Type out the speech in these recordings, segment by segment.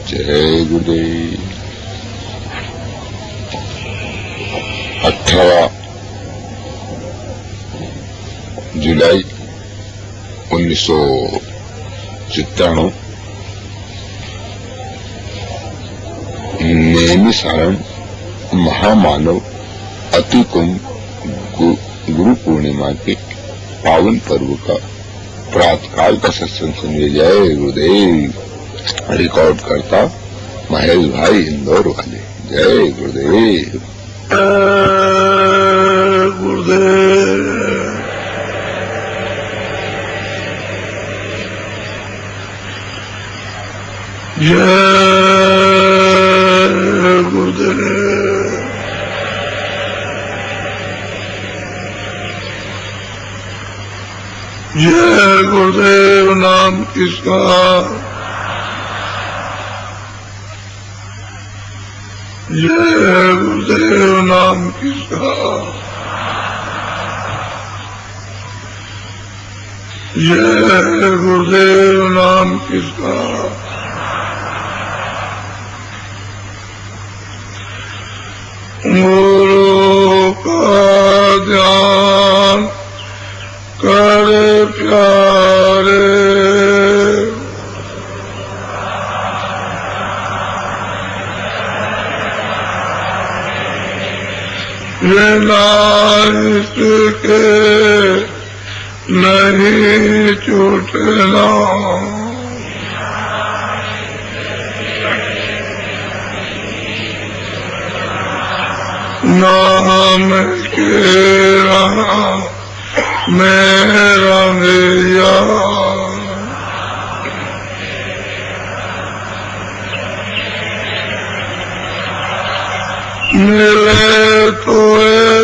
जय गुरुदेव। 18 जुलाई 1997 नैमिषारण्य महामानव अति कुंभ गुरु पूर्णिमा के पावन पर्व का प्रातःकाल का सत्संग सुनिए। जय गुरुदेव। रिकॉर्ड करता महेश भाई इंदौर वाले। जय गुरुदेव। गुरुदेव जय गुरुदेव। जय गुरुदेव नाम किसका जय गुरुदेव नाम किसका जय गुरुदेव नाम किसका। गुरु का ध्यान करे प्यारे, बिना इसके नहीं छूटना। नाम के मेरा नैया, मिले तो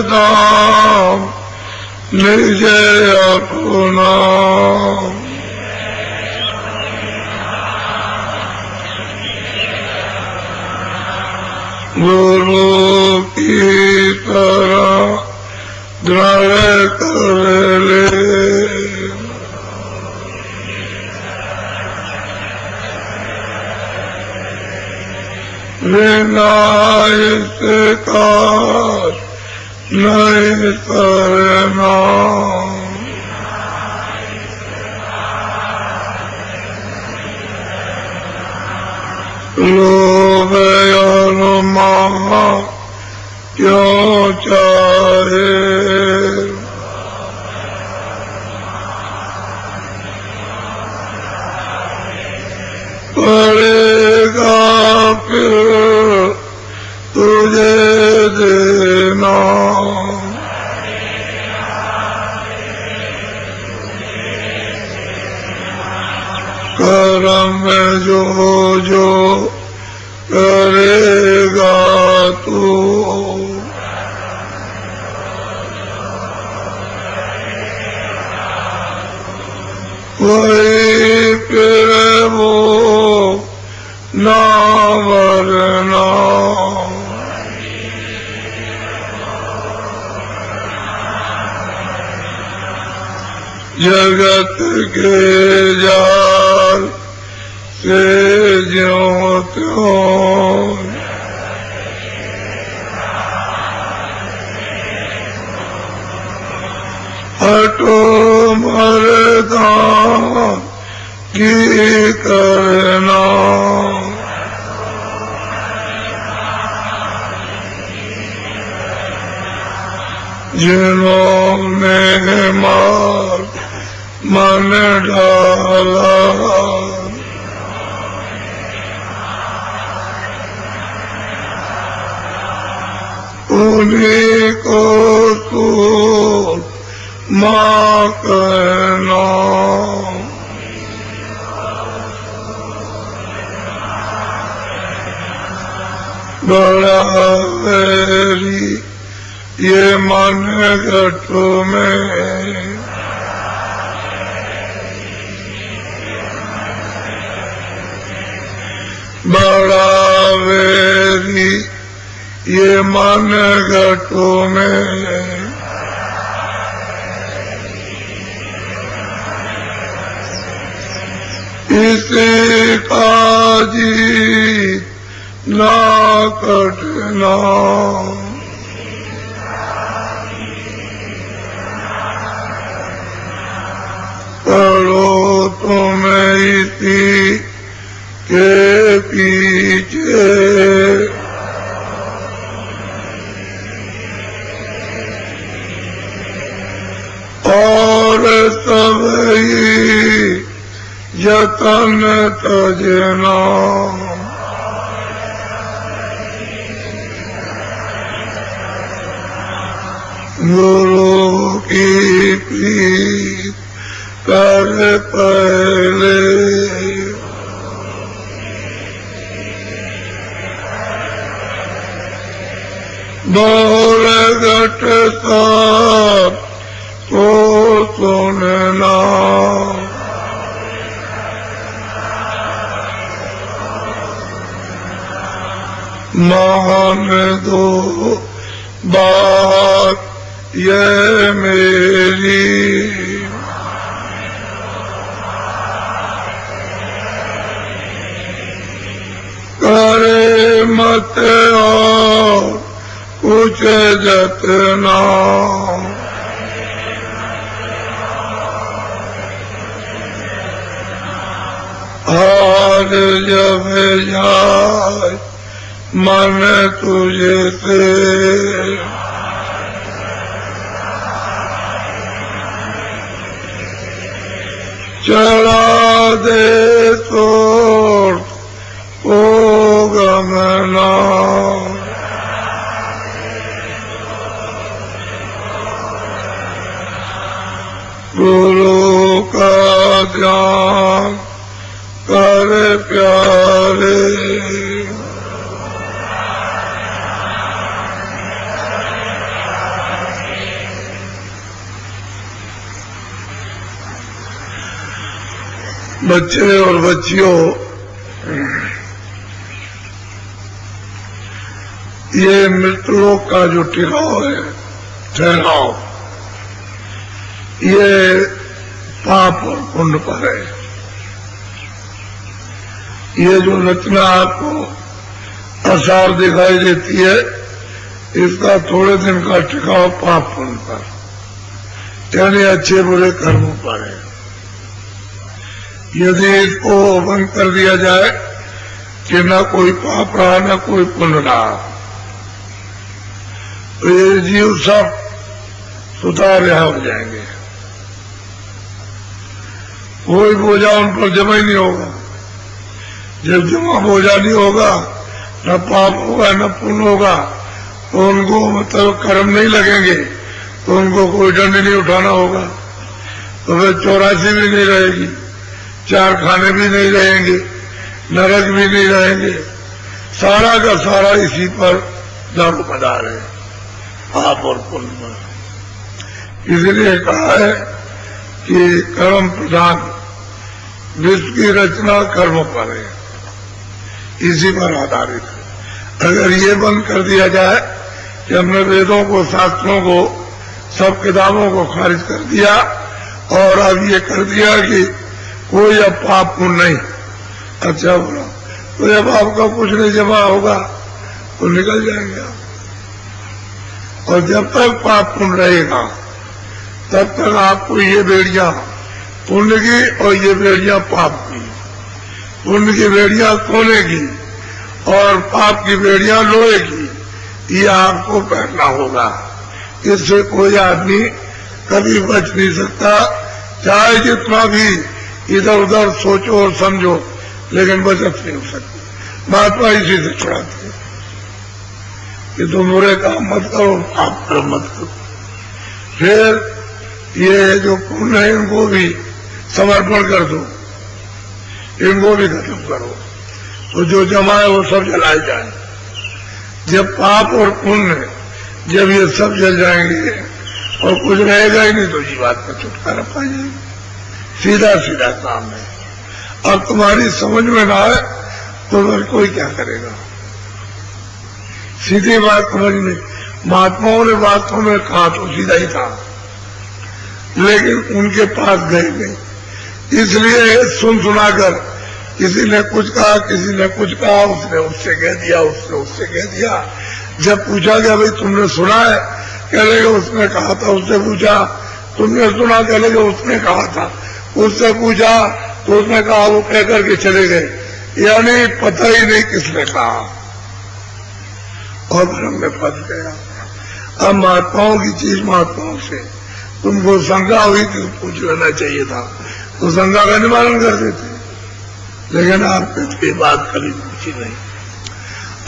दाम निज अपना। गुरु की तरह दृढ़ कर ले, बिना इसका नहीं करना। लोभ अनुमान क्यों चाहे, पड़ेगा फिर तुझे देना। कर्म में जो जो करेगा तू, वही फिर वो ना वरना। जगत के जाल से ज्यों त्यों हटो मर्दान की करना। जिन्होंने मार मन डाला, उन्हीं को तू माँ कहना। बड़ा वैरी ये मन घटों में, बड़ा वैरी ये मन घटों में। इसी का जी ना कटना। पढ़ो तुम्हें इसी के पीछे और सबही यतन तजना। गुरु की पीठ कर पहले बोल घट सब तो सुनना। मान दो बात ये मेरी करे मत और कुछ जतना। हार जब जाए मन तुझे से चढ़ा दे तो ओ गमना। गुरु का ध्यान कर प्यारे बच्चे और बच्चियों, ये मृतलोक का जो टिकाव है, ठहराव, ये पाप और पुण्य पर है। ये जो रचना आपको आसार दिखाई देती है, इसका थोड़े दिन का टिकाव पाप पुण्य पर, यानी अच्छे बुरे कर्मों पर है। यदि इसको बंद कर दिया जाए कि न कोई पाप रहा न कोई पुण्य रहा, तो ये जीव सब सुता रिहा हो जाएंगे। कोई बोझा उन पर जमा ही नहीं होगा। जब जमा बोझा नहीं होगा, न पाप होगा न पुण्य होगा, तो उनको मतलब कर्म नहीं लगेंगे, तो उनको कोई दंड नहीं उठाना होगा। तो फिर 84 भी नहीं रहेगी, 4 खाने भी नहीं रहेंगे, नरक भी नहीं रहेंगे। सारा का सारा इसी पर दारोमदार है, पाप और पुण्य पर। इसलिए कहा है कि कर्म प्रधान, विश्व की रचना कर्म पर है, इसी पर आधारित है। अगर ये बंद कर दिया जाए कि हमने वेदों को, शास्त्रों को, सब किताबों को खारिज कर दिया और अब ये कर दिया कि कोई अब पाप पुण्य नहीं, अच्छा बोला, तो जब आपका कुछ नहीं जमा होगा तो निकल जाएंगे आप। और जब तक पाप पुण्य रहेगा तब तक आपको ये बेड़ियां पुण्य की और ये बेड़ियां पाप की, पुण्य की बेड़ियां सोने की और पाप की बेड़ियां लोहे की, ये आपको पहनना होगा। इससे कोई आदमी कभी बच नहीं सकता, चाहे जितना भी इधर उधर सोचो और समझो, लेकिन बचत नहीं हो सकती। महात्मा इसी से छुड़ाते हैं कि तुम बुरे काम मत करो, पाप कर्म मत करो। फिर ये जो पुण्य है इनको भी समर्पण कर दो, इनको भी खत्म करो, तो जो जमा है वो सब जलाए जाए। जब पाप और पुण्य, जब ये सब जल जाएंगे और कुछ रहेगा ही नहीं, तो जीवात्मा छुटकारा पा जाएगी। सीधा सीधा काम है। अब तुम्हारी समझ में ना आए तो फिर कोई क्या करेगा। सीधी बात समझ में, महात्माओं ने वास्तव में कहा तो सीधा ही था, लेकिन उनके पास गए नहीं, इसलिए सुन सुनाकर किसी ने कुछ कहा, किसी ने कुछ कहा, उसने उससे कह दिया, उसने उससे कह दिया। जब पूछा गया भाई तुमने सुना है, कह लगे उसने कहा था। उससे पूछा तुमने सुना, कह लगे उसने कहा था। उससे पूछा तो उसने कहा, वो कह करके चले गए, यानी पता ही नहीं किसने कहा और भ्रम में फंस गया। अब महात्माओं की चीज महात्माओं से तुमको शंका हुई तो पूछ लेना चाहिए था, तो शंका का निवारण कर देते, लेकिन आपने तो ये बात कभी पूछी नहीं।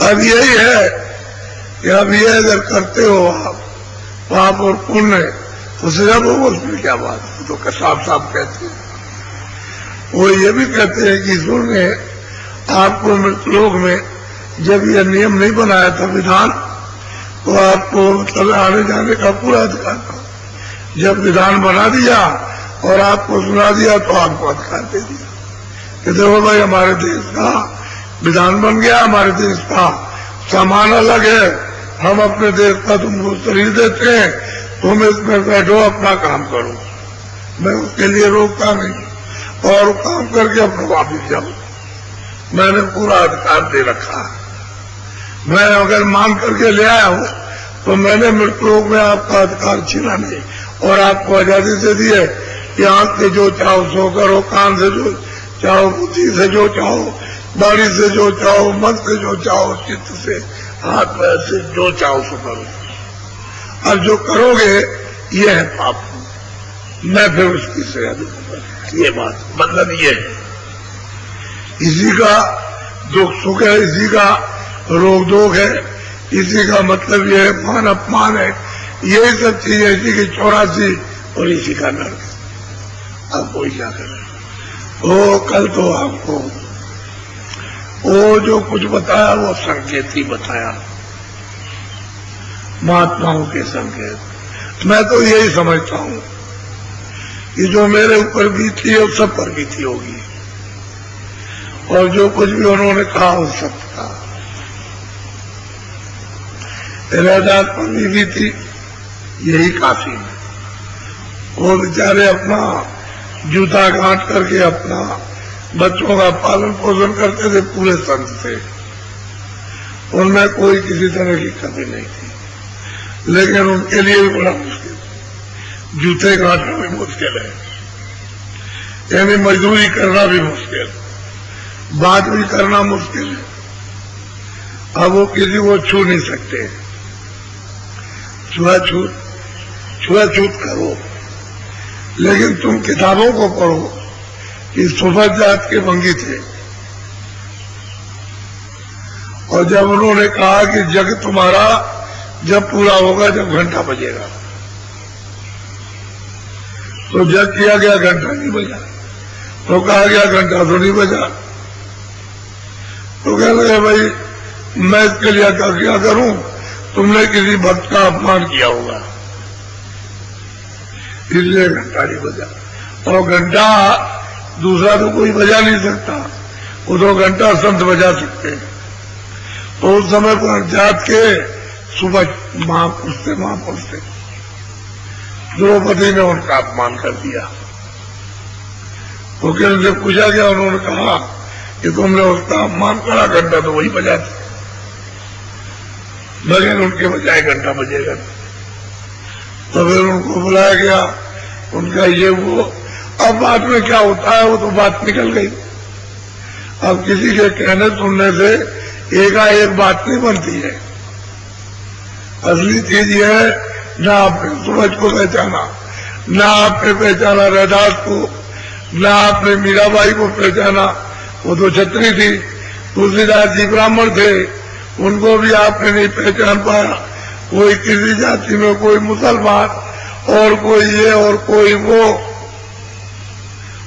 अब यही है कि अब ये अगर करते हो आप पाप और पुण्य तो सजा भोगो, उसमें क्या बात है, तो साफ साफ कहते हैं। वो ये भी कहते हैं कि ईश्वर ने आपको मृतलोक में जब यह नियम नहीं बनाया था विधान, तो आपको मतलब आने जाने का पूरा अधिकार था। जब विधान बना दिया और आपको सुना दिया तो आपको अधिकार दे दिया कि देखो भाई हमारे देश का विधान बन गया, हमारे देश का सामान अलग है, हम अपने देश का तुमको शरीर देते हैं, तुम इसमें बैठो अपना काम करो, मैं उसके लिए रोकता नहीं और काम करके अपना वापिस जाओ, मैंने पूरा अधिकार दे रखा है। मैं अगर मांग करके ले आया हूं तो मैंने मृतलोक में आपका अधिकार छीना नहीं और आपको आजादी से दी है कि आंख से जो चाहो सो करो, कान से जो चाहो, बुद्धि से जो चाहो, बाड़ी से जो चाहो, मन से जो चाहो, चित्त से, हाथ पैर से जो चाहो सो करो। और जो करोगे ये है पाप, मैं फिर उसकी सजा दूंगा। ये बात मतलब ये है, इसी का दुख सुख है, इसी का रोग दोग है, इसी का मतलब ये है मान अपमान है, यही सब चीजें, इसी की 84 और इसी का नर्क। अब कोई क्या करे। वो कल तो आपको वो जो कुछ बताया वो संकेत ही बताया, महात्माओं के संकेत। मैं तो यही समझता हूं कि जो मेरे ऊपर बीती है वो सब पर बीती होगी, और जो कुछ भी उन्होंने कहा वो सब था। इरादात पर भी बीती, यही काफी है। वो बेचारे अपना जूता गांठ करके अपना बच्चों का पालन पोषण करते थे, पूरे संत थे, उनमें कोई किसी तरह की कमी नहीं थी, लेकिन उनके लिए भी बड़ा मुश्किल, जूते गांठना भी मुश्किल है, यानी मजदूरी करना भी मुश्किल, बात भी करना मुश्किल है। अब वो किसी को छू नहीं सकते, छुआछूत करो, लेकिन तुम किताबों को पढ़ो कि सुफत जात के बंगी थे, और जब उन्होंने कहा कि जग तुम्हारा जब पूरा होगा जब घंटा बजेगा, तो जग किया गया, घंटा नहीं बजा, तो कहा गया घंटा तो नहीं बजा, तो कहने लगे भाई मैं इसके लिए क्या करूं, तुमने किसी भक्त का अपमान किया होगा इसलिए घंटा नहीं बजा। और घंटा दूसरा तो कोई बजा नहीं सकता, वो तो घंटा संत बजा सकते हैं। तो उस समय पर जात के सुबह महापुरुष थे, द्रौपदी ने उनका अपमान कर दिया। तो क्या उनसे पूछा गया, उन्होंने कहा कि तुमने उसका अपमान करा, घंटा तो वही बजाते, लेकिन उनके बजाय घंटा बजेगा। तो फिर उनको बुलाया गया, उनका ये वो, अब बात में क्या होता है वो तो बात निकल गई। अब किसी के कहने सुनने से एकाएक बात नहीं बनती है। असली चीज ये है, ना आपने सूरज को पहचाना, ना आपने पहचाना रैदास को, ना आपने मीराबाई को पहचाना, वो तो छत्री थी, तुलसीदास जी ब्राह्मण थे, उनको भी आपने नहीं पहचान पाया। कोई किसी जाति में, कोई मुसलमान, और कोई ये और कोई वो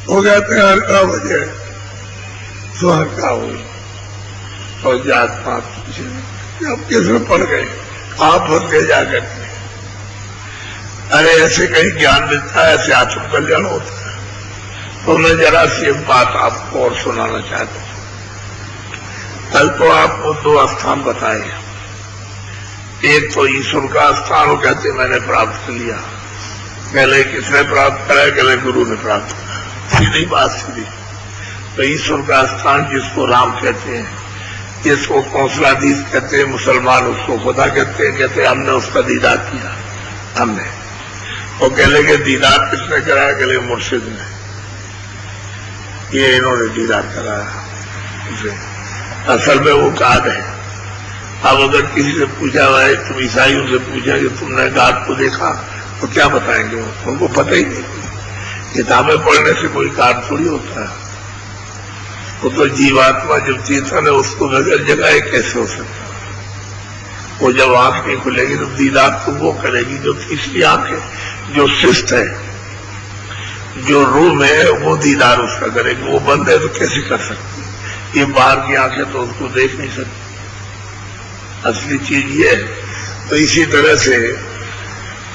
कहते हैं हर का वजह तो हर का हो, और जात पात अब किसमें पड़ गए, आप फंस गए जाकर के। अरे ऐसे कहीं ज्ञान मिलता है, ऐसे आत्म कल्याण होता है। तो मैं जरा सी एक बात आपको और सुनाना चाहता हूं। कल तो आपको 2 स्थान बताए, एक तो ईश्वर का स्थान, वो कहते मैंने प्राप्त कर लिया। पहले किसने प्राप्त करा, कहले गुरु ने प्राप्त करा, सीधी बात सीधी। तो ईश्वर का स्थान जिसको राम कहते हैं, जिसको कौंसलाधीश कहते हैं मुसलमान, उसको खुदा कहते हैं। कहते हैं हमने उसका दीदार किया, हमने। वो कह लेंगे दीदार किसने कराया? कह लेंगे मुर्शिद ने, ये इन्होंने दीदार कराया उसे। असल में वो गाद है। अब अगर किसी से पूछा हुआ है, तुम ईसाइयों से पूछा कि तुमने गाद को देखा, तो क्या बताएंगे? उनको पता ही नहीं। किताबें पढ़ने से कोई गाद थोड़ी होता है। वो तो जीवात्मा जब चेतन है, उसको बगैर जगाए कैसे हो सकता? वो जब आंख नहीं खुलेगी तो दीदार तो वो करेगी जो तीसरी आंख है, जो शिष्ट है, जो रूम है, वो दीदार उसका करेगी। वो बंद है तो कैसे कर सकती? ये बाहर की आंखें तो उसको देख नहीं सकती। असली चीज ये है। तो इसी तरह से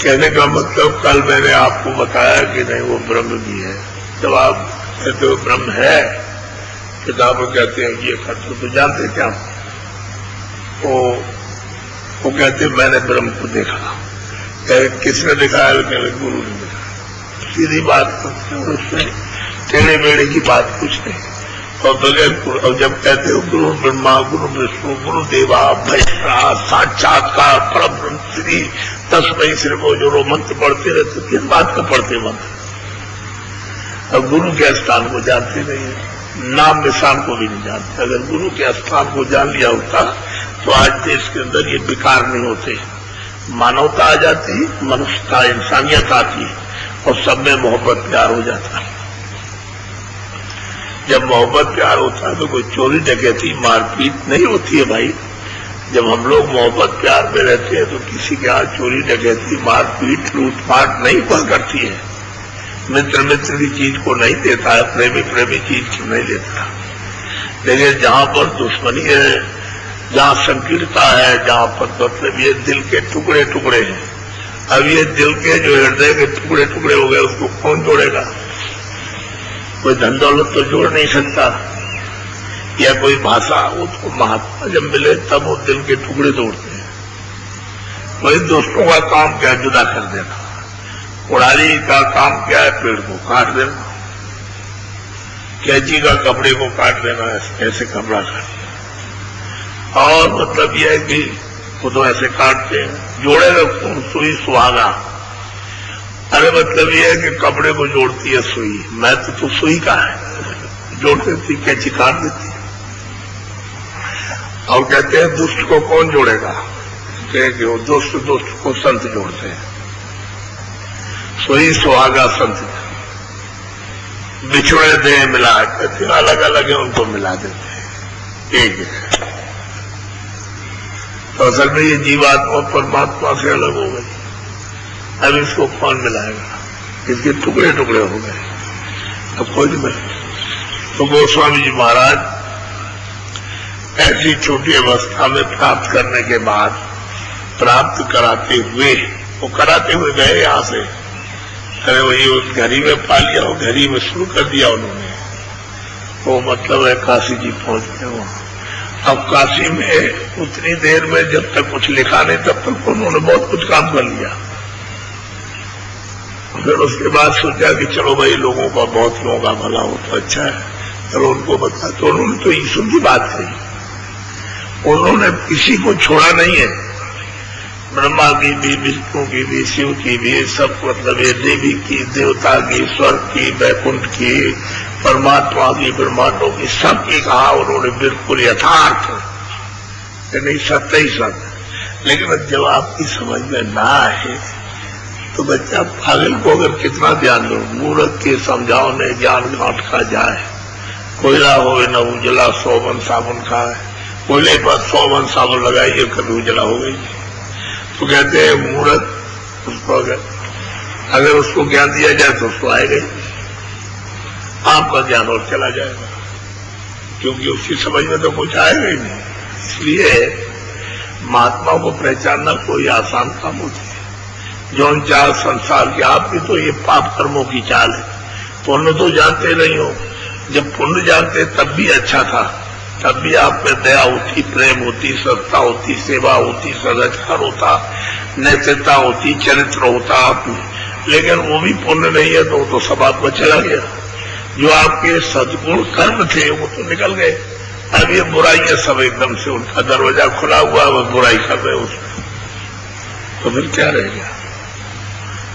कहने का मतलब, कल मैंने आपको बताया कि नहीं वो ब्रह्म भी है। जब आप कहते हो ब्रह्म है, किताबें कहते हैं ये खत्म, तो जानते क्या? वो कहते मैंने ब्रह्म को देखा। किसने दिखाया? कहते गुरु ने दिखाया। सीधी बात करते हैं, उसमें टेढ़े मेढ़े की बात कुछ नहीं। और बगैर, और जब कहते हो गुरु ब्रह्मा, गुरु विष्णु, गुरु देवा महेश्वरा, साक्षात्कार परब्रह्म श्री तस्मै श्री को जो मंत्र पढ़ते रहते, किस बात का पढ़ते मंत्र? अब गुरु के स्थान को जानते नहीं है, नाम निशान को भी नहीं जानते। अगर गुरु के स्थान को जान लिया होता तो आज देश के अंदर ये विकार नहीं होते, मानवता आ जाती, मनुष्यता, इंसानियत आती और सब में मोहब्बत प्यार हो जाता। जब मोहब्बत प्यार होता है तो कोई चोरी डकैती मारपीट नहीं होती है भाई। जब हम लोग मोहब्बत प्यार में रहते हैं तो किसी के यहाँ चोरी डकैती मारपीट लूटपाट नहीं हुआ करती है। मित्र मित्र की चीज को नहीं देता है, प्रेमी प्रेमी चीज को नहीं देता। लेकिन जहां पर दुश्मनी है, जहां संकीर्णता है, जहां पर मतलब ये दिल के टुकड़े टुकड़े हैं। अब ये दिल के जो हृदय के टुकड़े टुकड़े हो गए, उसको कौन जोड़ेगा? कोई धन दौलत तो जोड़ नहीं सकता, या कोई भाषा। वो तो महात्मा जब मिले तब वो दिल के टुकड़े तोड़ते हैं। वही दोस्तों का काम क्या? जुदा कर देना। उड़ारी का काम क्या है? पेड़ को काट देना। कैंची का कपड़े को काट देना, ऐसे कपड़ा काट दिया। और मतलब यह है कि वो तो ऐसे काटते हैं। जोड़ेगा कौन? सुई सुहागा। अरे मतलब यह है कि कपड़े को जोड़ती है सुई। मैं तो सुई का है, जोड़ देती, कैंची काट देती। और कहते हैं दुष्ट को कौन जोड़ेगा? कहते हैं कि वो दुष्ट को संत जोड़ते हैं। सोई सुहागा संत बिछड़े दे मिला, कहते अलग अलग है, उनको मिला देते हैं, एक है। तो असल में ये जीवात्मा परमात्मा से अलग हो गई। अब इसको कौन मिलाएगा? इसके टुकड़े टुकड़े हो गए, अब कोई नहीं मिले। तो गोस्वामी जी महाराज ऐसी छोटी अवस्था में प्राप्त करने के बाद, प्राप्त कराते हुए, वो कराते हुए गए यहां से। अरे वही उस घड़ी में पा लिया, वो घड़ी में शुरू कर दिया उन्होंने। वो मतलब है काशी जी पहुंच गए वहां। अब काशी में उतनी देर में जब तक कुछ लिखा नहीं, तब तक उन्होंने बहुत कुछ काम कर लिया। फिर उसके बाद सोचा कि चलो भाई लोगों का, बहुत लोगों का भला हो तो अच्छा है, चलो उनको बता। तो उन्होंने तो ईश्वर की बात कही। उन्होंने किसी को छोड़ा नहीं है, ब्रह्मा की भी, विष्णु की भी, शिव की भी, सब मतलब ये देवी की, देवता की, स्वर्ग की, वैकुंठ की, परमात्मा की, ब्रह्मांडों की, सबकी कहा उन्होंने बिल्कुल यथार्थ, नहीं सत्य ही सत्य। लेकिन जब आपकी समझ में ना आए तो बच्चा पागल को अगर कितना ध्यान दो, मूर्ख के समझाओ ने ज्ञान घाट खा जाए। कोयला हो न उजला 100 वन साबुन खाए, कोयले पर 100 वन साबुन लगाइए, कभी उजला हो गई। तो कहते हैं मूर्ख उसको अगर उसको ज्ञान दिया जाए तो उसको आएगा ही, आपका ज्ञान और चला जाएगा, क्योंकि उसकी समझ में तो कुछ आएगा ही नहीं। इसलिए महात्मा को पहचानना कोई आसान काम होती है। जौन चाल संसार की, आपकी तो ये पाप कर्मों की चाल है। पुण्य तो जानते नहीं हो, जब पुण्य जानते तब भी अच्छा था, तब भी आप में दया होती, प्रेम होती, सत्ता होती, सेवा होती, सदाचार होता, नैतिकता होती, चरित्र होता आप में। लेकिन वो भी पुण्य नहीं है तो वो तो सब आपका चला गया। जो आपके सद्गुण कर्म थे वो तो निकल गए। अब ये बुराइयां सब एकदम से उनका दरवाजा खुला हुआ, वो बुराई कर रहे उसमें, तो फिर क्या रहेगा?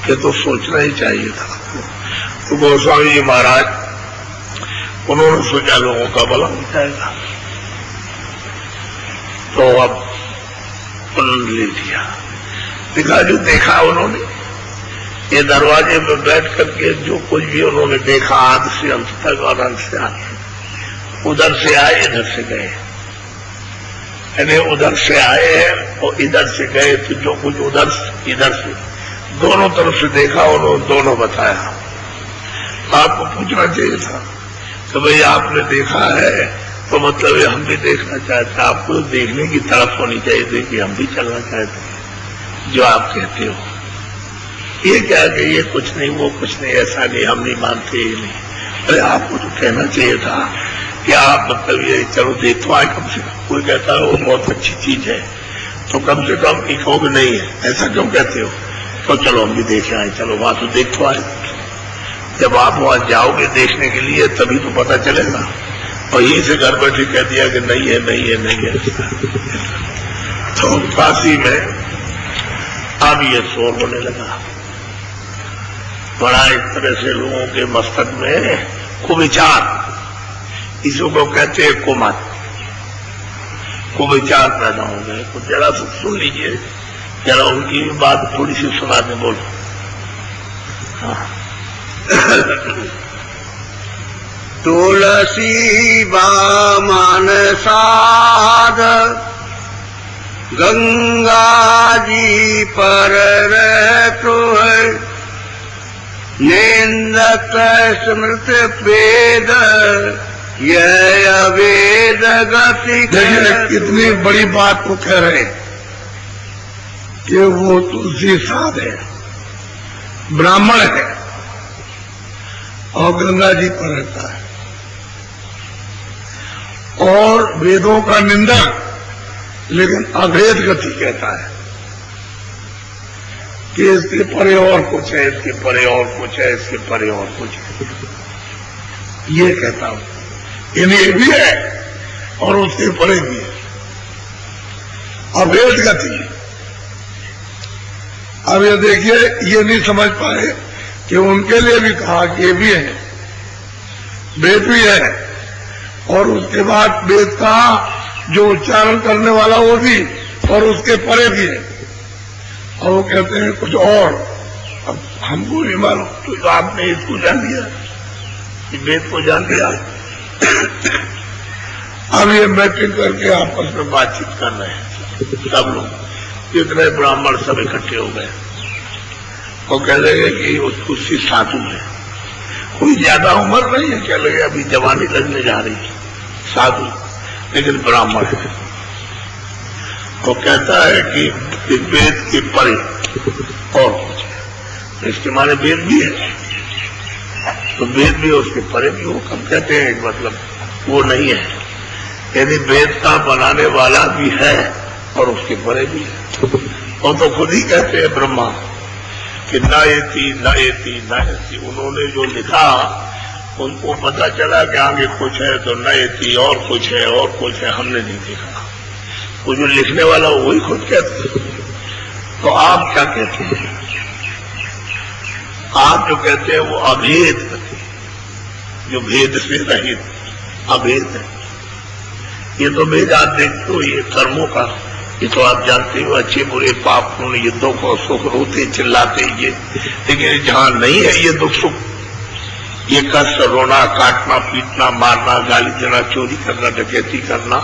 ये तो सोचना ही चाहिए था। तो गोस्वामी जी महाराज उन्होंने सोचा लोगों का भला हो जाएगा, तो अब उन्होंने ले लिया। देखा जो देखा उन्होंने, ये दरवाजे में बैठ करके जो कुछ भी उन्होंने देखा आदि से अंत तक और अंत से आगे, उधर से आए इधर से गए, यानी उधर से आए हैं और इधर से गए, तो जो कुछ उधर इधर से दोनों तरफ से देखा उन्होंने दोनों बताया। आपको पूछना चाहिए था कि भाई आपने देखा है तो मतलब ये हम भी देखना चाहते, आपको देखने की तरफ होनी चाहिए थी कि हम भी चलना चाहते हैं। जो आप कहते हो ये क्या कि ये कुछ नहीं वो कुछ नहीं, ऐसा नहीं, हम नहीं मानते, ये नहीं। अरे आपको तो कहना चाहिए था कि आप मतलब ये चलो देख तो आए कम से कम। कोई कहता है वो बहुत अच्छी चीज है तो कम से कम कहोगे नहीं है, ऐसा क्यों कहते हो? तो चलो हम भी देख आए, चलो वहां तो देख तो आए। जब आप वहां जाओगे देखने के लिए तभी तो पता चलेगा, और यहीं से घर बैठे कह दिया कि नहीं है नहीं है नहीं है। तो काशी में अब ये शोर होने लगा, बड़ा एक तरह से लोगों के मस्तक में कुविचार, इसको कहते हैं कुमत, कुविचार पैदा हो गए। तो जरा सा सुन लीजिए, जरा उनकी बात थोड़ी सी सुना दें, बोलो। तुलसी बामन साध गंगा जी पर रहतो है, निंदक स्मृत वेद यह अवेद गति। देखिए कितनी बड़ी बात को कह रहे हैं कि वो तुलसी साध है, ब्राह्मण है और गंगा जी पर रहता है, और वेदों का निंदक, लेकिन अभेद गति कहता है कि इसके परे और कुछ है, इसके परे और कुछ है, इसके परे और कुछ है, ये कहता हूं। यानी ये भी है और उसके परे भी है, अभेद गति। अब ये देखिए, ये नहीं समझ पाए कि उनके लिए भी कहा कि ये भी है, वेद भी है, और उसके बाद वेद का जो उच्चारण करने वाला वो भी, और उसके परे भी है, और वो कहते हैं कुछ और। अब हमको नहीं मालूम, तो आपने इसको जान लिया, वेद को जान लिया। अब ये मीटिंग करके आपस में बातचीत कर रहे हैं सब लोग, जितने ब्राह्मण सब इकट्ठे हो गए। वो कह लगे कि उसकी साधु है, कोई ज्यादा उम्र नहीं है, कह लगे अभी जवानी लगने जा रही है, साधु लेकिन ब्राह्मण है। वो कहता है कि वेद के परे और कुछ है, इसके माने वेद भी है, तो वेद भी उसके परे भी हो, कम कहते हैं मतलब वो नहीं है, यदि वेद का बनाने वाला भी है और उसके परे भी है। वो तो खुद ही कहते हैं ब्रह्मा कि नायति नायति नायति, उन्होंने जो लिखा उनको पता चला कि आगे कुछ है तो नायति और कुछ है और कुछ है, हमने नहीं देखा। वो जो लिखने वाला वही खुद कहते हैं। तो आप क्या कहते हैं? आप जो कहते हैं वो अभेद, जो भेद से रहित अभेद है। ये तो भेद आप देखते हो, ये कर्मों का, ये तो आप जानते हो, अच्छे बुरे पाप पुण्य युद्धों को सुख रोते चिल्लाते ये, लेकिन जहां नहीं है ये दुख सुख, ये कष्ट रोना काटना पीटना मारना गाली देना चोरी करना डकैती करना,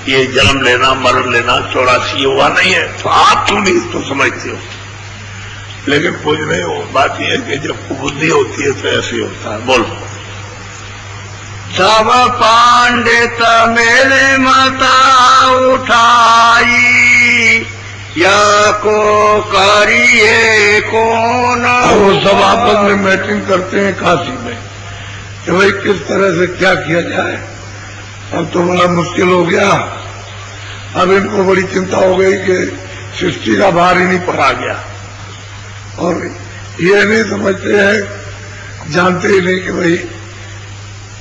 ये जन्म लेना मरण लेना 84 हुआ नहीं है। तो आप क्यों नहीं इसको समझते हो? लेकिन कुछ नहीं हो, बात यह है कि जब बुद्धि होती है तो ऐसे होता है। बोलो। सब पांडित मेरे माता उठाई, या को करिए कौन। वो सब आपस में मीटिंग करते हैं काशी में कि भाई किस तरह से क्या किया जाए। अब तो बड़ा मुश्किल हो गया, अब इनको बड़ी चिंता हो गई कि सृष्टि का भार ही नहीं पड़ा गया, और ये नहीं समझते हैं, जानते ही नहीं कि भाई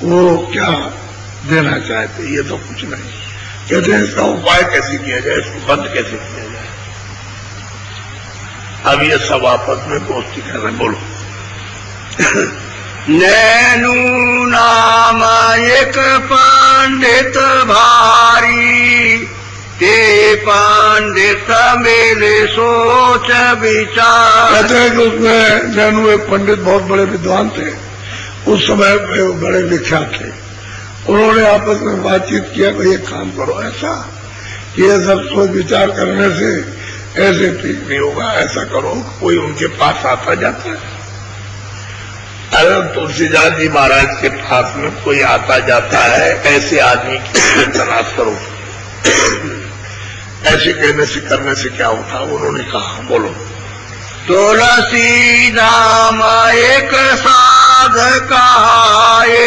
वो क्या देना चाहते, ये तो कुछ नहीं। कहते हैं इसका उपाय कैसे किया जाए, इसको बंद कैसे किया जाए। अब ये सब आपस में दोस्ती कर रहे हैं। बोलो। नैनू नाम एक पंडित भारी, ते पंडित मेरे सोच विचार। कहते हैं कि उसमें नैनू एक पंडित बहुत बड़े विद्वान थे, उस समय बड़े विख्यात थे। उन्होंने आपस में बातचीत किया कि ये काम करो ऐसा, ये सब सोच विचार करने से ऐसे ठीक नहीं होगा, ऐसा करो। कोई उनके पास आता जाता है, अगर तुलसीदास जी महाराज के पास में कोई आता जाता है, ऐसे आदमी की तलाश करो। ऐसे कहने से करने से क्या होता, उन्होंने कहा। बोलो। तुलसी नाम एक साधक आए,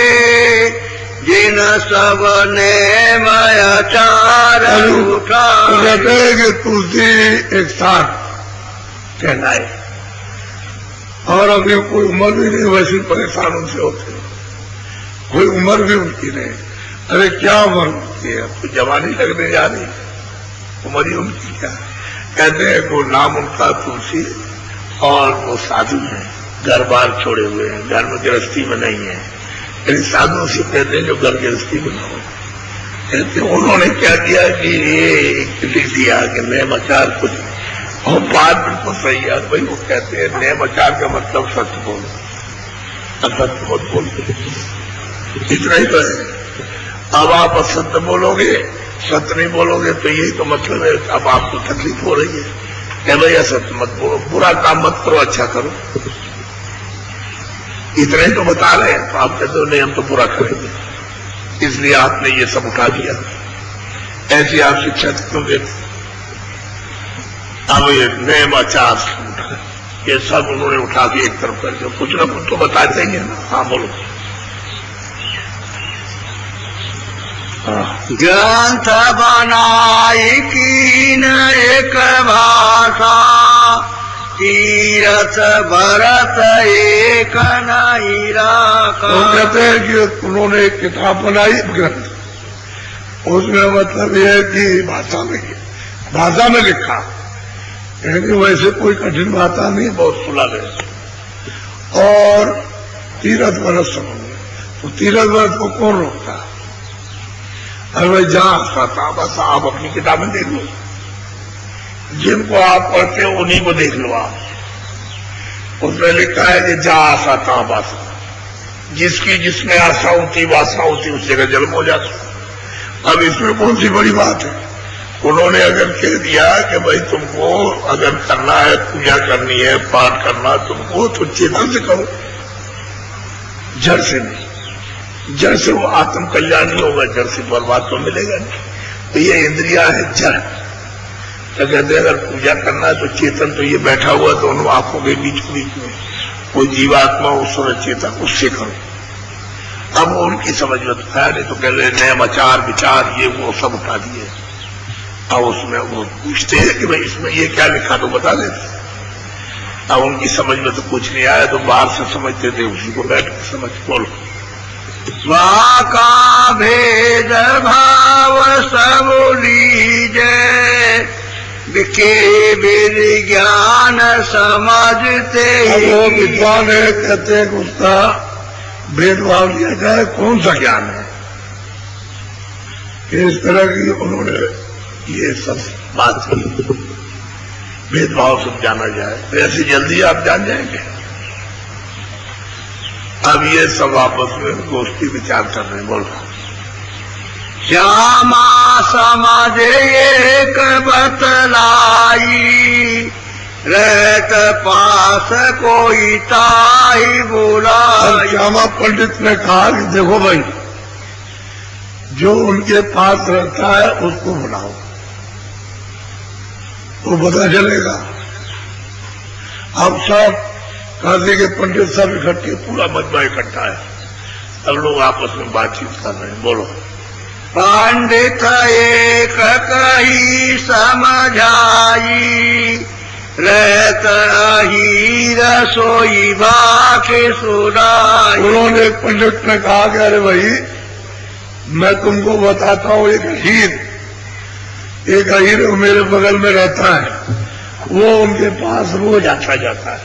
जिन सब ने माया चार उठा। कहते हैं कि तुलसी एक साथ कहलाए, और अभी कोई उम्र भी नहीं, वैसे परेशान उनसे होते, कोई उम्र भी उनकी नहीं। अरे क्या उम्र उनकी है, तो जवानी लगने जा रही, उम्र ही उनकी क्या। कहते हैं को नाम उनका तुलसी, और वो साधु हैं, घर बार छोड़े हुए हैं, घर में गृहस्थी में नहीं है। इन साधुओं से कहते हैं जो घर गृहस्थी में ना हो। कहते उन्होंने क्या किया कि ये लिख दिया कि नेमाचार कुछ, और बात बिल्कुल सही है भाई। वो कहते हैं नेमाचार का मतलब सत्य बोलो, असत्य मत बोलो, इतना ही तो है। अब आप असत्य बोलोगे, सत्य नहीं बोलोगे, तो यही तो मतलब है अब आपको तकलीफ हो रही है। क्या भाई असत्य मत बोलो, बुरा काम मत करो, अच्छा करो, इतना ही तो बता रहे हैं। तो आप कहते हो नहीं हम तो बुरा करेंगे, इसलिए आपने ये सब उठा दिया। ऐसी आप शिक्षा क्यों देते। अब ये नेमाचार उठा, ये सब उन्होंने उठा के एक तरफ कर दिया। कुछ ना कुछ तो बताते ही है ना। हाँ बोलो। ग्रंथ बनाई कीन एक भाषा, तीरथ भरत एक नहीं राखा। तो कहते हैं कि उन्होंने एक किताब बनाई ग्रंथ, उसमें मतलब यह है कि भाषा में लिखा, यानी वैसे कोई कठिन भाषा नहीं, बहुत सुलभ है। और तीरथ भरत समझ, तो तीरथ भरत को कौन रोकता। अरे भाई जहां आता बस आप अपनी किताबें देख लो, जिनको आप पढ़ते हो उन्हीं को देख लो आप। उसमें लिखा है कि जा आशा ता बासा, जिसकी जिसमें आशा होती वासा होती उस जगह जन्म हो जाता। अब इसमें कौन सी बड़ी बात है। उन्होंने अगर कह दिया कि भाई तुमको अगर करना है, पूजा करनी है, पाठ करना तुमको, तो चेतन से करो, जड़ से नहीं। जड़ से वो आत्म कल्याण नहीं होगा, जड़ से बर्बाद तो मिलेगा नहीं। तो ये इंद्रिया है जड़। तो कहते हैं अगर पूजा करना है तो चेतन तो ये बैठा हुआ दोनों आंखों के बीच में कोई जीवात्मा उस चेतन, उससे करो। अब वो उनकी समझ में तो आया नहीं, तो कह रहे नेमाचार विचार ये वो सब उठा दिए। अब उसमें वो पूछते हैं कि भाई इसमें ये क्या लिखा, तो बता देते। अब उनकी समझ में तो कुछ नहीं आया, तो बाहर से समझते थे, उसी को बैठ कर समझ। बोलो। स्वा का भेद भाव सब लीजे, विके विज्ञान समझते ही। वो विद्वान है, कहते हैं कि उसका भेदभाव लिया जाए, कौन सा ज्ञान है। इस तरह की उन्होंने ये सब बात की, भेदभाव सब जाना जाए, तो ऐसी जल्दी आप जान जाएंगे। अब ये सब आपस में गोष्ठी विचार कर रहे हैं। बोल। श्यामा समझ एक बतलाई, रहत पास कोई ताई बुलाई। श्यामा पंडित ने कहा कि देखो भाई, जो उनके पास रहता है उसको बुलाओ, तो पता चलेगा। अब सब काशी के पंडित सब इकट्ठे, पूरा मजमा इकट्ठा है, सब लोग आपस में बातचीत कर रहे हैं। बोलो। पंडित एक कही समझाई, रहत ही रसोई भाके सुनाई। उन्होंने एक पंडित ने कहा कि अरे भाई मैं तुमको बताता हूँ, एक अहीर मेरे बगल में रहता है, वो उनके पास रोज आता जाता है।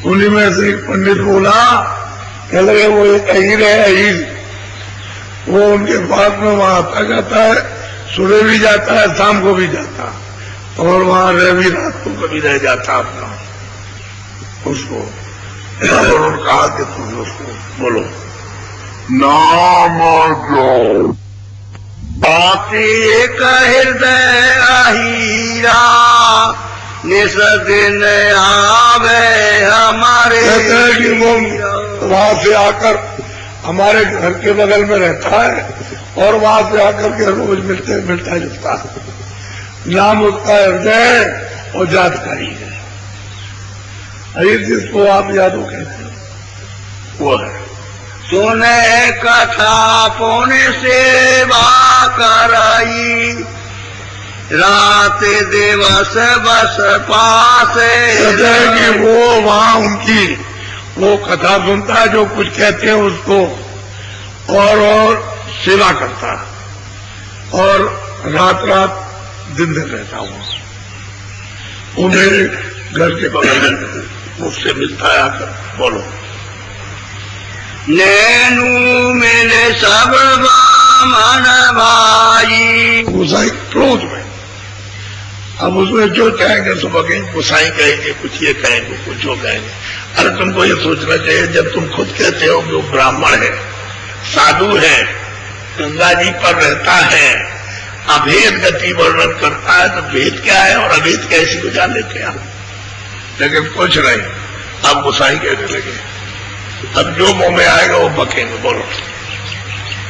उन्हीं में से एक पंडित बोला, कह लगे वो एक अहीर है, अहीर, वो उनके पास में वहां आता जाता है, सुबह भी जाता है, शाम को भी जाता है, और वहां रह भी रात को कभी रह जाता अपना उसको। और उन्होंने कहा कि तुम उसको बोलो नाम जो बाती एक हृदय अहीरा निस दिन आवे हमारे। कहते हैं कि वो वहां से आकर हमारे घर के बगल में रहता है और वहां से आकर के रोज मिलता जुलता है। नाम उसका हृदय और जानकारी है, अहीर जिसको आप यादव कहते हैं वो है। सुने कथा पुण्य सेवा कराई रात दिवस बस पासे। कहते हैं कि वो वहां उनकी वो कथा सुनता है, जो कुछ कहते हैं उसको, और सेवा करता है, और रात रात दिन दिन रहता हूँ। वो मेरे घर के बगल में मुझसे मिलता है आकर। बोलो नैनू मिले सब बामन भाई। गुसाई क्रोध में, अब उसमें जो चाहेंगे सुबह कहेंगे गुसाई कहेंगे, कुछ ये कहेंगे, कुछ जो कहेंगे। अरे तुमको ये सोचना चाहिए, जब तुम खुद कहते हो जो ब्राह्मण है, साधु है, गंगा जी पर रहता है, अभेद गति वर्णन करता है, तो भेद क्या है और अभेद कैसी को जान लेते हैं। लेकिन कुछ नहीं, अब गुसाई कहने लगे। अब जो मुंह में आएगा वो बकेंगे। बोलो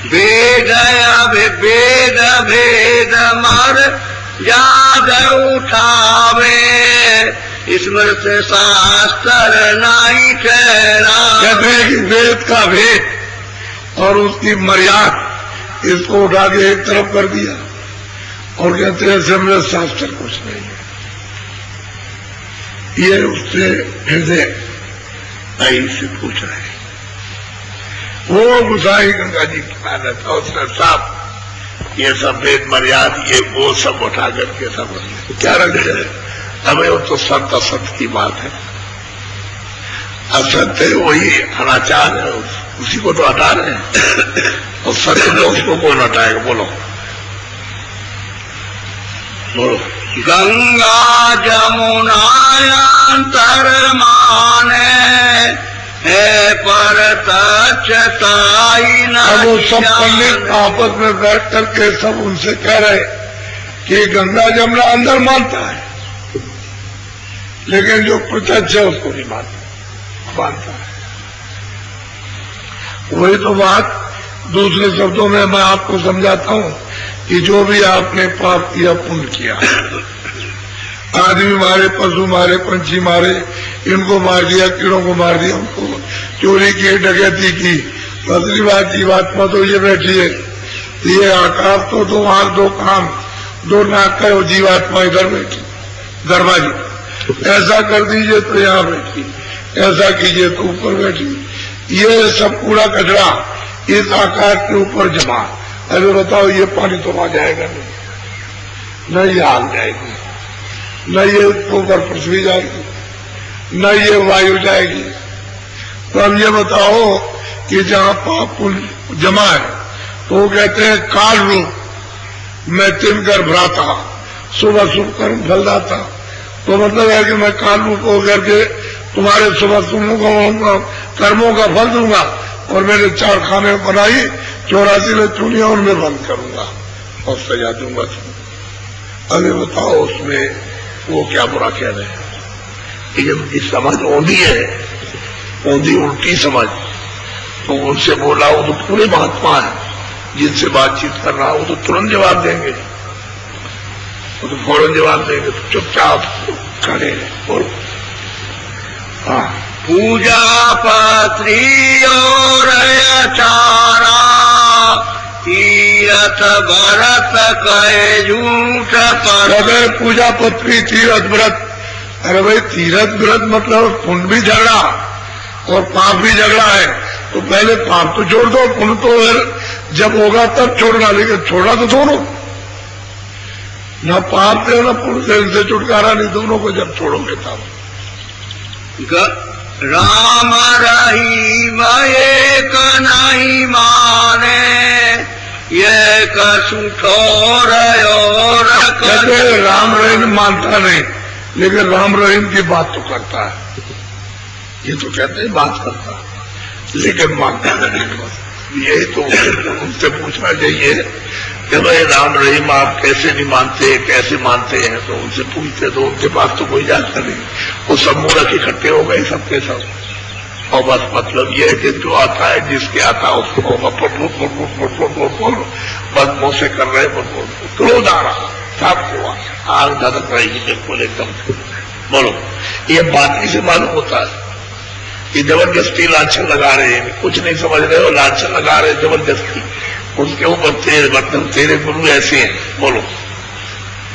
वेद भेद भेद मर याद उठावे स्मृत शास्त्र नहीं ठहरा। कहते हैं कि वेद का भेद और उसकी मर्यादा, इसको उठा के एक तरफ कर दिया और कहते हैं समृत शास्त्र कुछ नहीं है। ये उससे हृदय आई से पूछ रहे हैं। वो गुसाई गंगा जी की मेहनत था, उसने साहब ये सब वेद मर्यादा ये वो सब उठा करके सब क्या रख दे। हमें वो तो सत्य असत्य की बात है, असत्य वही अनाचार है, उसी को तो हटा रहे हैं, और सत्य तो उसको कौन हटाएगा। बोलो बोलो गंगा जमुना अंतर माने है पर तचताई न। अब वो सब पंडित आपस में बैठ करके सब उनसे कह रहे कि गंगा जमुना अंदर मानता है, लेकिन जो प्रत्यक्ष है उसको नहीं मानता है। वही तो बात दूसरे शब्दों में मैं आपको समझाता हूँ कि जो भी आपने पाप किया पुण्य किया, आदमी मारे, पशु मारे, पंछी मारे, इनको मार दिया, कीड़ों को मार दिया, उनको चोरी की, डकैती की, असली बात जीवात्मा तो ये बैठी है, ये आकाश तो दो आंख दो कान दो नाक का, जीवात्मा इधर बैठी दरवाजे। ऐसा कर दीजिए तो यहाँ बैठी, ऐसा कीजिए तो ऊपर बैठी। ये सब कूड़ा कचरा इस आकाश के ऊपर जमा। अरे बताओ, ये पानी तो आ जाएगा नहीं, न ये आग जाएगी, न ये ऊपर पृथ्वी जाएगी, न ये वायु जाएगी। तो अब ये बताओ कि जहाँ पाप जमा है तो वो कहते हैं काल रूप मैं तिन कर भ्राता सुबह शुभ कर्म फल दाता। तो मतलब है कि मैं काल रूप होकर के तुम्हारे सुबह शुभ कर्मों का फल दूंगा, और मैंने 4 खाने बनाई, 84 में चुनिया उनमें बंद करूंगा और सजा दूंगा तुम। अभी बताओ उसमें वो क्या बुरा कह रहे हैं। ये समझ औंधी है, औंधी उल्टी समझ। तो उनसे बोला, वो तो पूरे महात्मा है, जिनसे बातचीत कर रहा वो तो तुरंत जवाब देंगे, वो तो फौरन जवाब देंगे। तो चुपचाप खड़े बोलो। हाँ, पूजा पत्री और अचारा तीर यथ भरत कहे झूठ पर। अगर पूजा पत्री तीर्थ व्रत, अरे भाई तीर्थ व्रत मतलब पुण्य भी झगड़ा और पाप भी झगड़ा है, तो पहले पाप तो छोड़ दो, पुण्य तो फिर जब होगा तब छोड़ना, लेकिन छोड़ना तो दोनों, न पाप से न पुण्य से इनसे छुटकारा नहीं, दोनों को जब छोड़ोगे तब। राम रहीम एक नहीं माने, ये कसु ठोर और कहते राम रहीम मानता नहीं, लेकिन राम रहीम की बात तो करता है। ये तो कहते हैं बात करता है लेकिन मानता नहीं। यही तो उनसे पूछना चाहिए कि भाई राम रहीम आप कैसे नहीं मानते, कैसे मानते हैं, तो उनसे पूछते तो उनके पास तो कोई जानता नहीं। वो सब मूर्ख इकट्ठे हो गए सबके सब, और बस मतलब ये है कि जो आता है जिसके आता है उसको बस मुंह से कर रहे क्रोध आ रहा सबको, आग धड़क रही बिल्कुल एकदम। बोलो, ये बात से मालूम होता है कि जबरदस्ती लाछन लगा रहे हैं, कुछ नहीं समझ रहे हो, लाछन लगा रहे जबरदस्ती, उसके ऊपर तेरे मतलब तेरे गुरु ऐसे हैं। बोलो,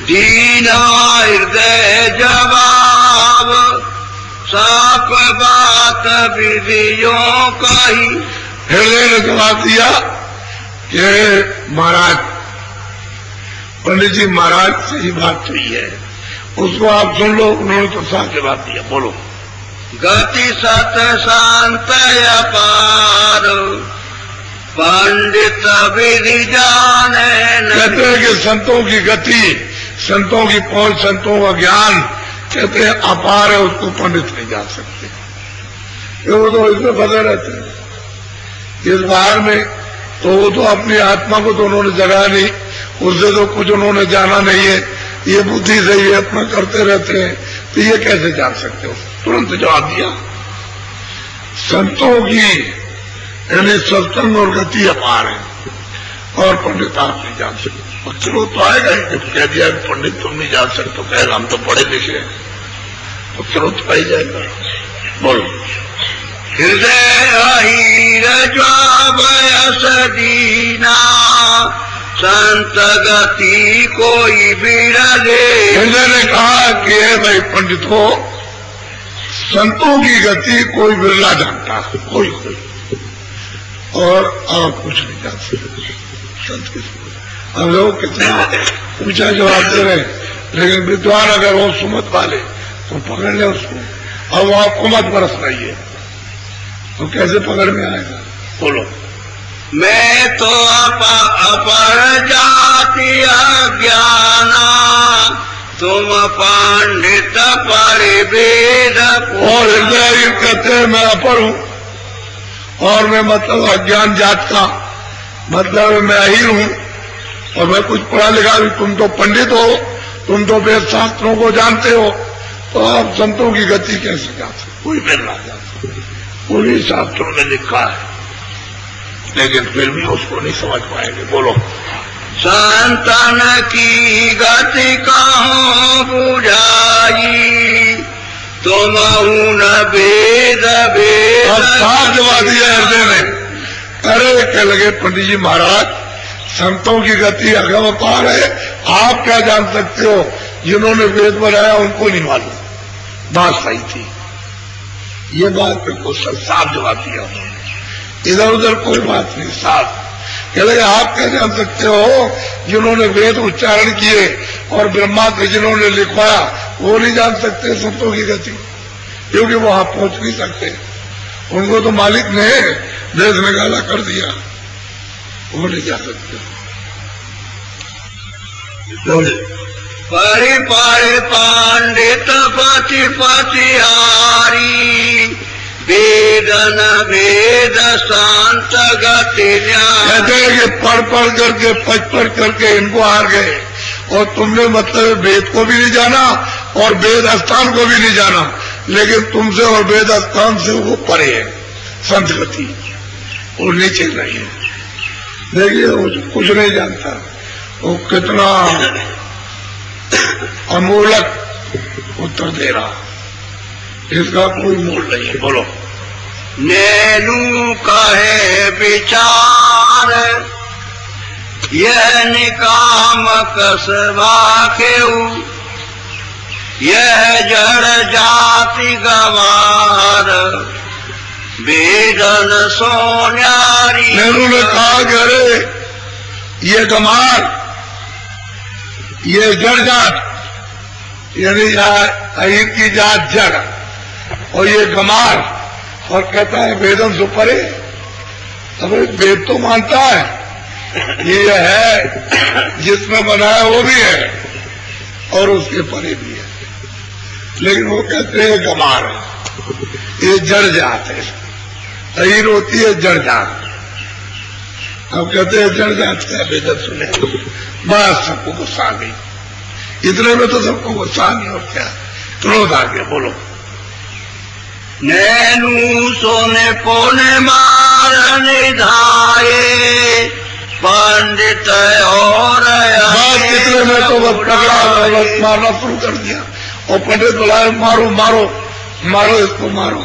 दीना हृदय जवाब साफ बात विधियों कही। हृदय ने जवाब दिया कि महाराज, पंडित जी महाराज से ही बात हुई है, उसको आप सुन लो। उन्होंने तो साफ जवाब दिया। बोलो, गति सत शांत अपार पंडित विधि जाने। कहते हैं कि संतों की गति, संतों की पहुंच, संतों का ज्ञान कहते हैं अपार है, उसको पंडित नहीं जान सकते। वो तो इसमें फंसे रहते हैं इस बाहर में, तो वो तो अपनी आत्मा को तो उन्होंने जगा नहीं, उससे तो कुछ उन्होंने जाना नहीं है, ये बुद्धि से ही अपना करते रहते हैं, तो ये कैसे जान सकते हो? तुरंत जवाब दिया, संतों की यानी सत्संग और गति अपार है, और पंडित आप नहीं जान सकते। चलो तो आएगा ही, जब कह दिया पंडित तुम नहीं जान सकते, तो कहेगा हम तो पढ़े लिखे हैं, तो चलो तो आई जाएगा। बोलो, हृदय हीर ज्वाबयस दीना संत गति कोई बिरले। हृदय ने कहा कि भाई पंडित हो, संतों की गति कोई बिरला जानता है, कोई और आप कुछ नहीं जान सकते। संत किसको, हम लोग कितना ऊंचा जवाब दे रहे, लेकिन विद्वान अगर हो सुमत वाले तो पकड़ ले उसको, और वो आपको मत बरस रही है तो कैसे पकड़ में आएगा? बोलो, मैं तो अपर जाति अज्ञाना तुम पंडित परिवेद। और हृदय कहते हैं मैं अपर हूं, और मैं मतलब अज्ञान जात का, मतलब मैं अहीर हूं, और मैं कुछ पढ़ा लिखा भी, तुम तो पंडित हो, तुम तो वेद शास्त्रों को जानते हो, तो आप संतों की गति कैसे जान सकते? कोई वेद ना जान सकते, पूरी शास्त्रों में लिखा है, लेकिन फिर भी उसको नहीं समझ पाएंगे। बोलो, संतन की गति कहाँ बुझाई तुम न वेद वेद। और साफ जवाब दिया हृदय ने, अरे कह लगे पंडित जी महाराज, संतों की गति अगम अपार है, आप क्या जान सकते हो? जिन्होंने वेद बनाया उनको नहीं मालूम। बात सही थी, ये बात बिल्कुल साफ जवाब दिया उन्होंने, इधर उधर कोई बात नहीं, साफ। कह लगे आप क्या जान सकते हो? जिन्होंने वेद उच्चारण किए और ब्रह्मा के जिन्होंने लिखवाया वो नहीं जान सकते संतों की गति, क्योंकि वहां पहुंच नहीं सकते, उनको तो मालिक ने देश निकाला कर दिया, वो नहीं जा सकते। परि परि पंडित पति पतिहारी वेदन वेद शांत गति न्याय। कहते हैं कि पढ़ करके पढ़ करके इनको हार गए, और तुमने मतलब वेद को भी नहीं जाना और वेद स्थान को भी नहीं जाना, लेकिन तुमसे और वेद स्थान से वो परे है संत गति, वो नीचे नहीं है। देखिए वो कुछ नहीं जानता, वो कितना अमूलक उत्तर दे रहा, इसका कोई मूल नहीं है। बोलो, नैनु कहे विचार यह निकाम कसबा खेऊ, यह जड़ जाति गवार, बेदन सोन्यारी। नेहरू ने कहा कि अरे ये गमार, ये जड़ जात, यानी अहिर की जात जड़, और ये गमार, और कहता है वेदन से परे। अब वेद तो मानता है ये है, जिसमें बनाया वो भी है और उसके परे भी है, लेकिन वो कहते हैं गमार है, ये जड़ जात है। अहिर होती है जड़ जात। अब कहते हैं जड़ जात क्या वेदन सुने, बस सबको गुस्सा आ गई। इतने में तो सबको गुस्सा नहीं, और क्या क्रोध आ गया। बोलो। नैनू सोने पोने मार निधाए, पंडित और बात कितने में तो बस पकड़ा, मारना शुरू कर दिया, और पंडित बुलाए मारो मारो मारो, इसको मारो।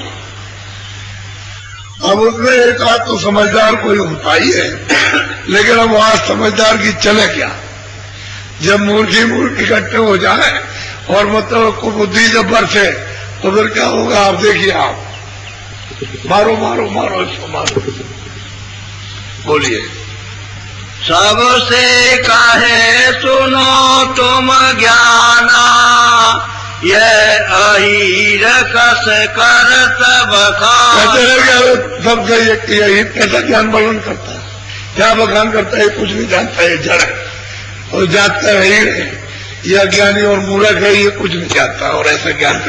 अब उसमें एक आध तो समझदार कोई होता ही है, लेकिन अब वहां समझदार की चले क्या, जब मूर्खी मूर्ख इकट्ठे हो जाए और मतलब को बुद्धि जब बरसे तो फिर क्या होगा आप देखिए। आप मारो मारो मारो, इसको मारो। बोलिए। सबसे कहे सुनो तुम ज्ञाना, यह अहीर कस कर तब कहते हैं कि सबसे यही कैसा ज्ञान वर्णन करता है, क्या बखान करता है, कुछ नहीं जानता है, जड़ है और जानता है अहीर है, यह ज्ञानी और मूर्ख है, ये कुछ नहीं जानता, और ऐसा ज्ञान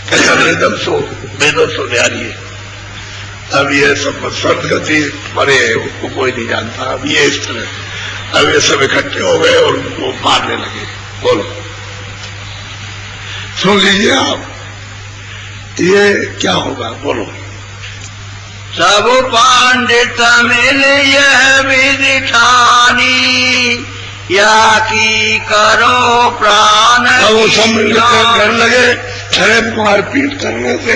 कैसा वेदम सो न्यारी है। अब ये सब सदगति परे है, उसको कोई नहीं जानता। अब ये इस तरह, अब ये सब इकट्ठे हो गए और उनको मारने लगे। बोलो, सुन लीजिए आप, ये क्या होगा। बोलो। सब पंडित मिल यह विधि ठानी, या की करो प्राण। अब वो सब मिलकर कर लगे, अरे मारपीट करने से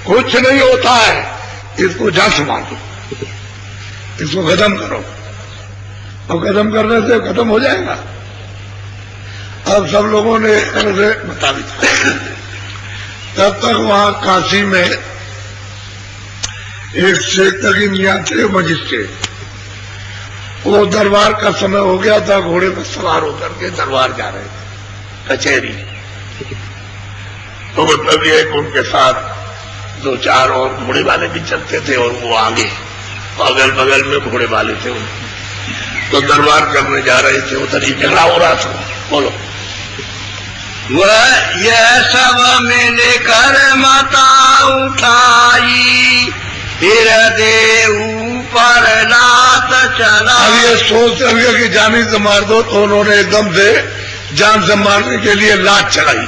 कुछ नहीं होता है, इसको जान से मार दो, इसको खत्म करो। अब खत्म करने से खत्म हो जाएगा। अब सब लोगों ने एक तरह से बता दिया। तब तक वहां काशी में एक शेख तकी मियां थे, मजिस्ट्रेट। वो दरबार का समय हो गया था, घोड़े पर सवार होकर के दरबार जा रहे थे, कचहरी। तो मतलब ये उनके साथ दो चार और घोड़े वाले भी चलते थे, और वो आगे अगल बगल में घोड़े वाले थे। तो दरबार करने जा रहे थे, उधर ही झगड़ा हो रहा था। बोलो। वह यह सब मिलकर मता उठाई, हृदय ऊपर लात चला। अब ये सोच लगे कि जानी से मार दो, तो उन्होंने एकदम से जान से मारने के लिए लात चलाई।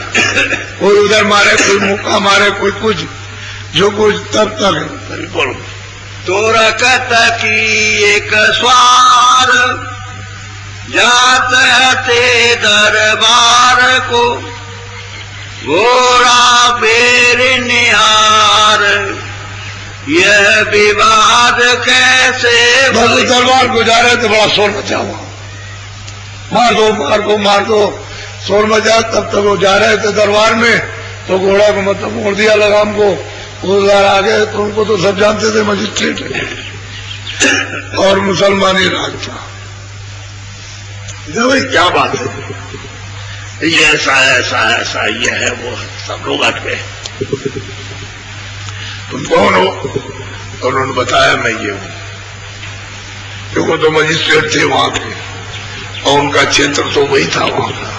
कोई उधर मारे, कोई मुक्का मारे, कोई कुछ, जो कुछ तब तक। बोलो। तो रकत की एक स्वार, जात ते दरबार को, घोड़ा बेर निहार, यह विवाद कैसे। बस दरबार को जा रहे थे, बड़ा शोर मचा हुआ, मार दो मार दो मार दो, शोर मचा। तब तक वो जा रहे थे दरबार में, तो घोड़ा को मतलब मोड़ दिया लगाम को, उधर आ गए। तो उनको तो सब जानते थे मजिस्ट्रेट और मुसलमानी राज था। भाई क्या बात है, ये ऐसा ऐसा ऐसा ये है वो है, सब लोग हट गए। तुम कौन हो? और उन्होंने बताया मैं ये हूं, क्योंकि तो मजिस्ट्रेट थे वहां के, और उनका क्षेत्र तो वही था वहां का।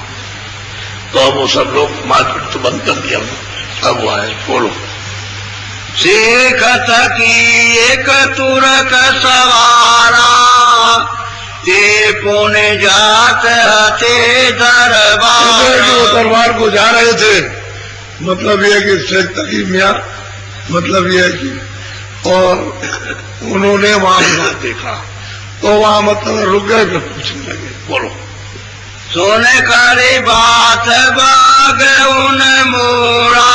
तो अब वो सब लोग मारपीट तो बंद कर दिया। अब वो आए। बोलो। सीखत की एक तुरक सवारा, ते पुण्य जात हते दरबार। वो दरबार को जा रहे थे, मतलब यह कि शेख तकी मियां, मतलब यह कि, और उन्होंने वहां देखा, तो वहां मतलब रुक गए, फिर पूछने लगे। बोलो। सोने करी बात बाग उन मोरा,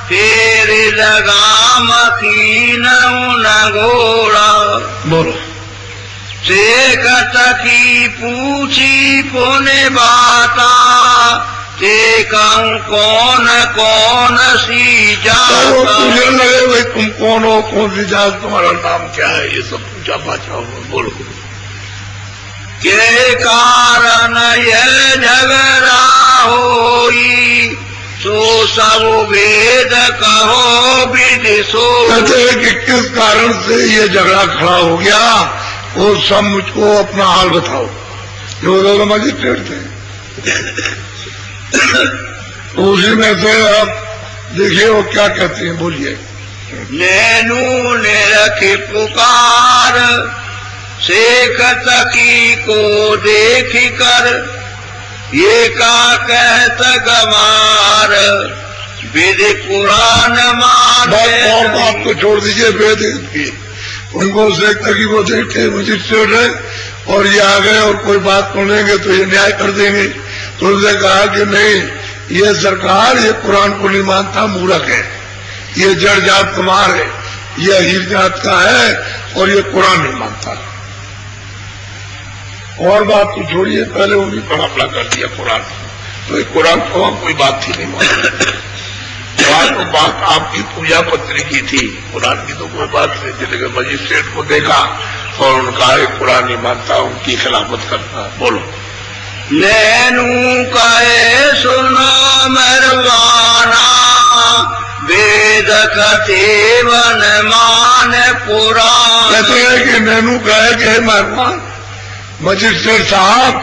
फिर लगाम कीन उन घोड़ा। बोलो। सेकत की पूछी पुण्य बाता ते कहूं कौन कौन सी जात। पूछने लगे भाई तुम कौन हो, कौन सी जात, तुम्हारा नाम क्या है, ये सब पूछा पाछा हो। बोलो के कारण यह झगड़ा होई सो सब वेद कहो विधि सो। कहते हैं कि किस कारण से ये झगड़ा खड़ा हो गया, वो सब मुझको अपना हाल बताओ। जो लोग मजिस्ट्रेट थे तो उसी में से आप देखिए वो क्या कहते हैं, बोलिए। नैनू ने रखी पुकार सेकत की को देख कर ये का कहत गमार विधि पुराण माने। और बात को छोड़ दीजिए, वेद की उनको सेकता की वो देखते मजिस्ट्रेट है और ये आ गए और कोई बात सुनेंगे तो ये न्याय कर देंगे। तो उसने कहा कि नहीं, ये सरकार ये कुरान को नहीं मानता, मूर्ख है, ये जड़ जात कुमार है, ये अहीर जात का है और ये कुरान नहीं मानता। और बात तो छोड़िए, पहले वो भी बड़ा बड़ा कर दिया कुरान, तो ये कुरान को हम कोई बात ही नहीं मानता। तो बात आपकी पूजा पत्री की थी, कुरान की तो कोई बात नहीं थी। लेकिन मजिस्ट्रेट को देखा और उनका कुरान नहीं मानता, उनकी खिलाफत करता। बोलो नैनू कहे सुनो मरवाना वेद कथे वन मान पुराण। कहते हैं कि नैनू कहे कि मेहरबान मजिस्ट्रेट साहब,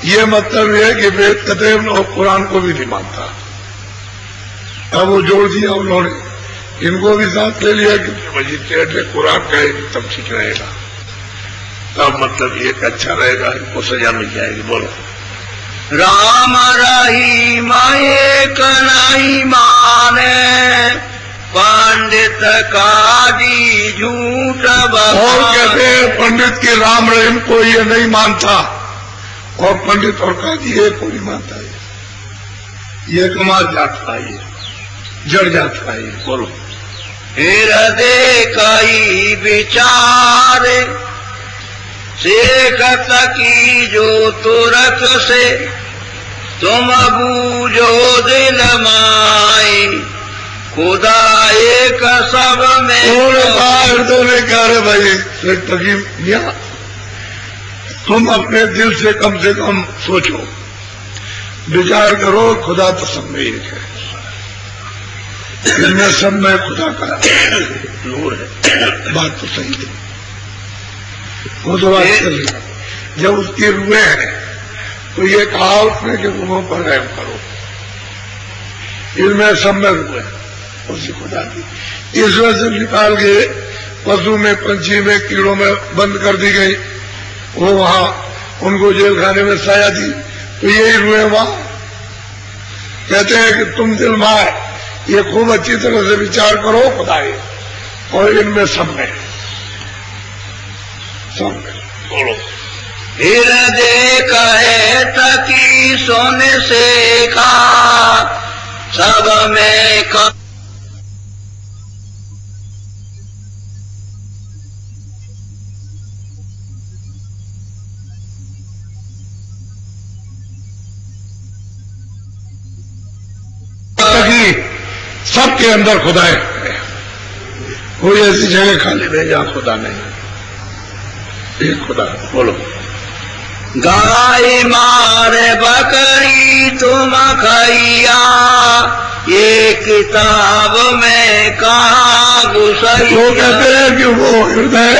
ये मतलब है कि वेद कथे और कुरान को भी नहीं मानता। अब वो जोड़ दिया उन्होंने, इनको भी साथ ले लिया कि मजिस्ट्रेट ने कुरान कहे तब ठीक रहेगा, तब मतलब ये अच्छा रहेगा, इनको सजा मिल जाएगी। बोलो राम रही एक नहीं माने पंडित काजी झूठ और कहते हैं पंडित के राम रहीम को ये नहीं मानता और पंडित और काजी ये को नहीं मानता है, ये कमाल जात का, ये जड़ जात का। ये बोलो हृदय कई विचार सेकत की जो तुरत से तुम बूझो दिल माई खुदा एक सब में। हृदय में कह रहे भाई शेख तकीम मियां, तुम अपने दिल से कम सोचो, विचार करो, खुदा तो सब में एक है, इनमें सब में खुदा का नूर है। बात तो सही है, वो तो बात चल रही। जब उसकी रूहें हैं तो ये कहा उसने कि रूहों पर रहम करो, इनमें सब में रूह है उसी खुदा की। इस वजह से निकाल के पशु में, पंछी में, कीड़ों में बंद कर दी गई, वो वहां उनको जेल खाने में साया दी, तो यही रूहें वहां। कहते हैं कि तुम दिल मार ये खूब अच्छी तरह से विचार करो खुदा ये, और इनमें सब में बोलो हृदय कहे तकी सोने से का सब में का। सबके अंदर खुदा है, कोई ऐसी जगह खाली नहीं जहां खुदा नहीं, एक खुदा। बोलो गाय मारे बकरी तुम खैया ये किताब में कहाँ घुसई। वो कहते हैं कि वो हृदय,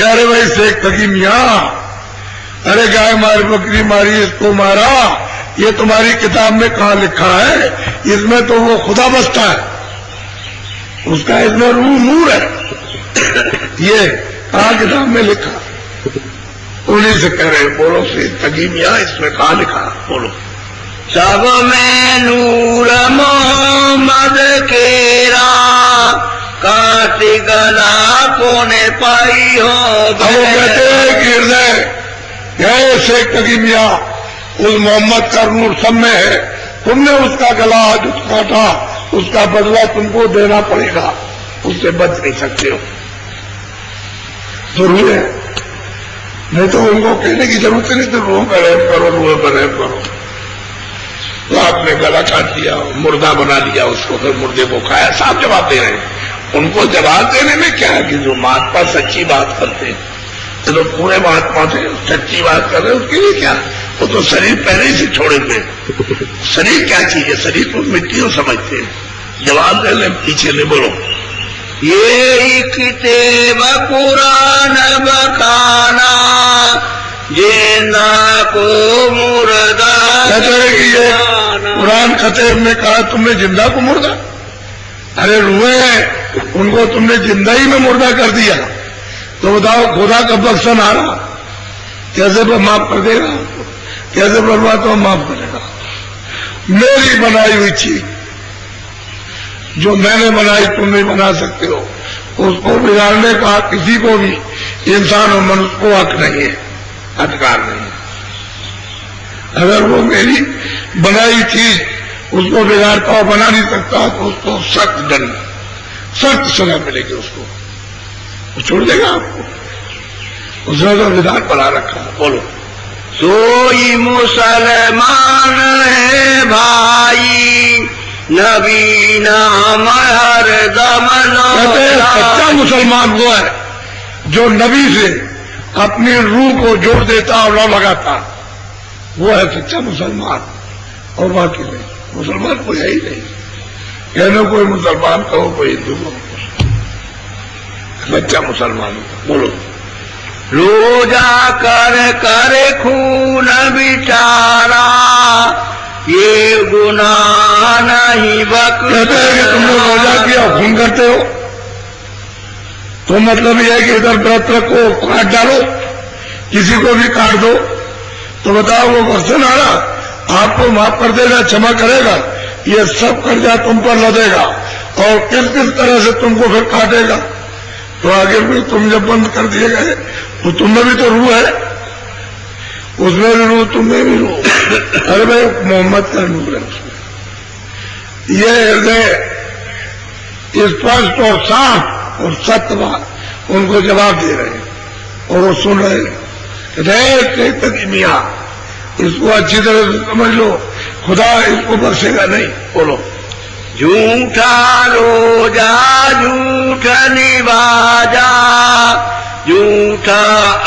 अरे भाई शेख तकी मियां, अरे गाय मारी बकरी मारी इसको मारा, ये तुम्हारी किताब में कहाँ लिखा है? इसमें तो वो खुदा बसता है, उसका इसमें रूह नूर है, ये कहाँ किताब में लिखा? उन्हीं से कह रहे, बोलो से तगीमिया इसमें कहाँ लिखा? बोलो सब में नूर मोहम्मद केरा काटी गला कोने पाई हो। अब वो कहते हैं कि हृदय शेख तगीमिया उस मोहम्मद का नूर सब में है, तुमने उसका गला आज काटा, उसका बदला तुमको देना पड़ेगा, उससे बच नहीं सकते हो। जरूर है नहीं तो उनको कहने की जरूरत नहीं, तो रूह पर रहम करो, रूह पर रहम करो। तो आपने गला काट दिया, मुर्दा बना दिया उसको, फिर मुर्दे को खाया। साफ जवाब दे रहे हैं। उनको जवाब देने में क्या है कि जो महात्मा सच्ची बात करते हैं, तो पूरे महात्मा थे, सच्ची बात कर रहे हैं, उसके लिए क्या, वो तो शरीर पहले ही से छोड़े थे। शरीर क्या चीज है, शरीर को मिट्टी को समझते हैं। जवाब दे ले, पीछे ले बोलो। ये किताब कुरान बखाना जिन्ना को मुर्दा। कहते हैं कि ये कुरान खतीब ने कहा तुमने जिंदा को मुर्दा, अरे रूहे हैं उनको तुमने जिंदा ही में मुर्दा कर दिया, तो बताओ खुदा का बख्शन आ रहा कैसे माफ कर देगा, कैसे परमात्मा माफ करेगा। मेरी बनाई हुई चीज जो मैंने बनाई तुम नहीं बना सकते हो, उसको बिगाड़ने का किसी को भी, इंसान और मनुष्य को हक नहीं है, अधिकार नहीं है। अगर वो मेरी बनाई चीज उसको बिगाड़ता और बना नहीं सकता तो उसको सख्त दंड, सख्त सजा मिलेगी उसको, वो छोड़ देगा आपको। उसने तो विधान बना रखा। बोलो। सोई मुसलमान है भाई नबी नाम हर दम। कहते हैं सच्चा मुसलमान वो है जो नबी से अपनी रूह को जोड़ देता और न लगाता, वो है सच्चा मुसलमान। और बाकी नहीं, मुसलमान कोई है ही नहीं। कहना कोई मुसलमान कहो, कोई हिंदू कहो, सच्चा मुसलमान। बोलो। रोजा कर कर खून बिचारा ये गुनाह नहीं बक। कहते हैं कि तुमने रोजा किया, खून करते हो, तो मतलब यह है कि इधर व्रत रखो, काट डालो, किसी को भी काट दो, तो बताओ वो बख्शन आ रहा, आपको माफ कर देगा, क्षमा करेगा, ये सब कर्जा तुम पर लदेगा और किस किस तरह से तुमको फिर काटेगा। तो आगे भी तुम जब बंद कर दिए गए तो तुमने भी तो रूह है, उसमें भी रूह, तुम्हें भी रूह। अरे भाई मोहम्मद का नूर है उसमें। ये हृदय स्पष्ट और साफ और सत्य बात उनको जवाब दे रहे हैं और वो सुन रहे हैं। हृदय मियाँ इसको अच्छी तरह से समझ लो, खुदा इसको बख्शेगा नहीं। बोलो। झूठा रोजा झूठ निभाजा झूठा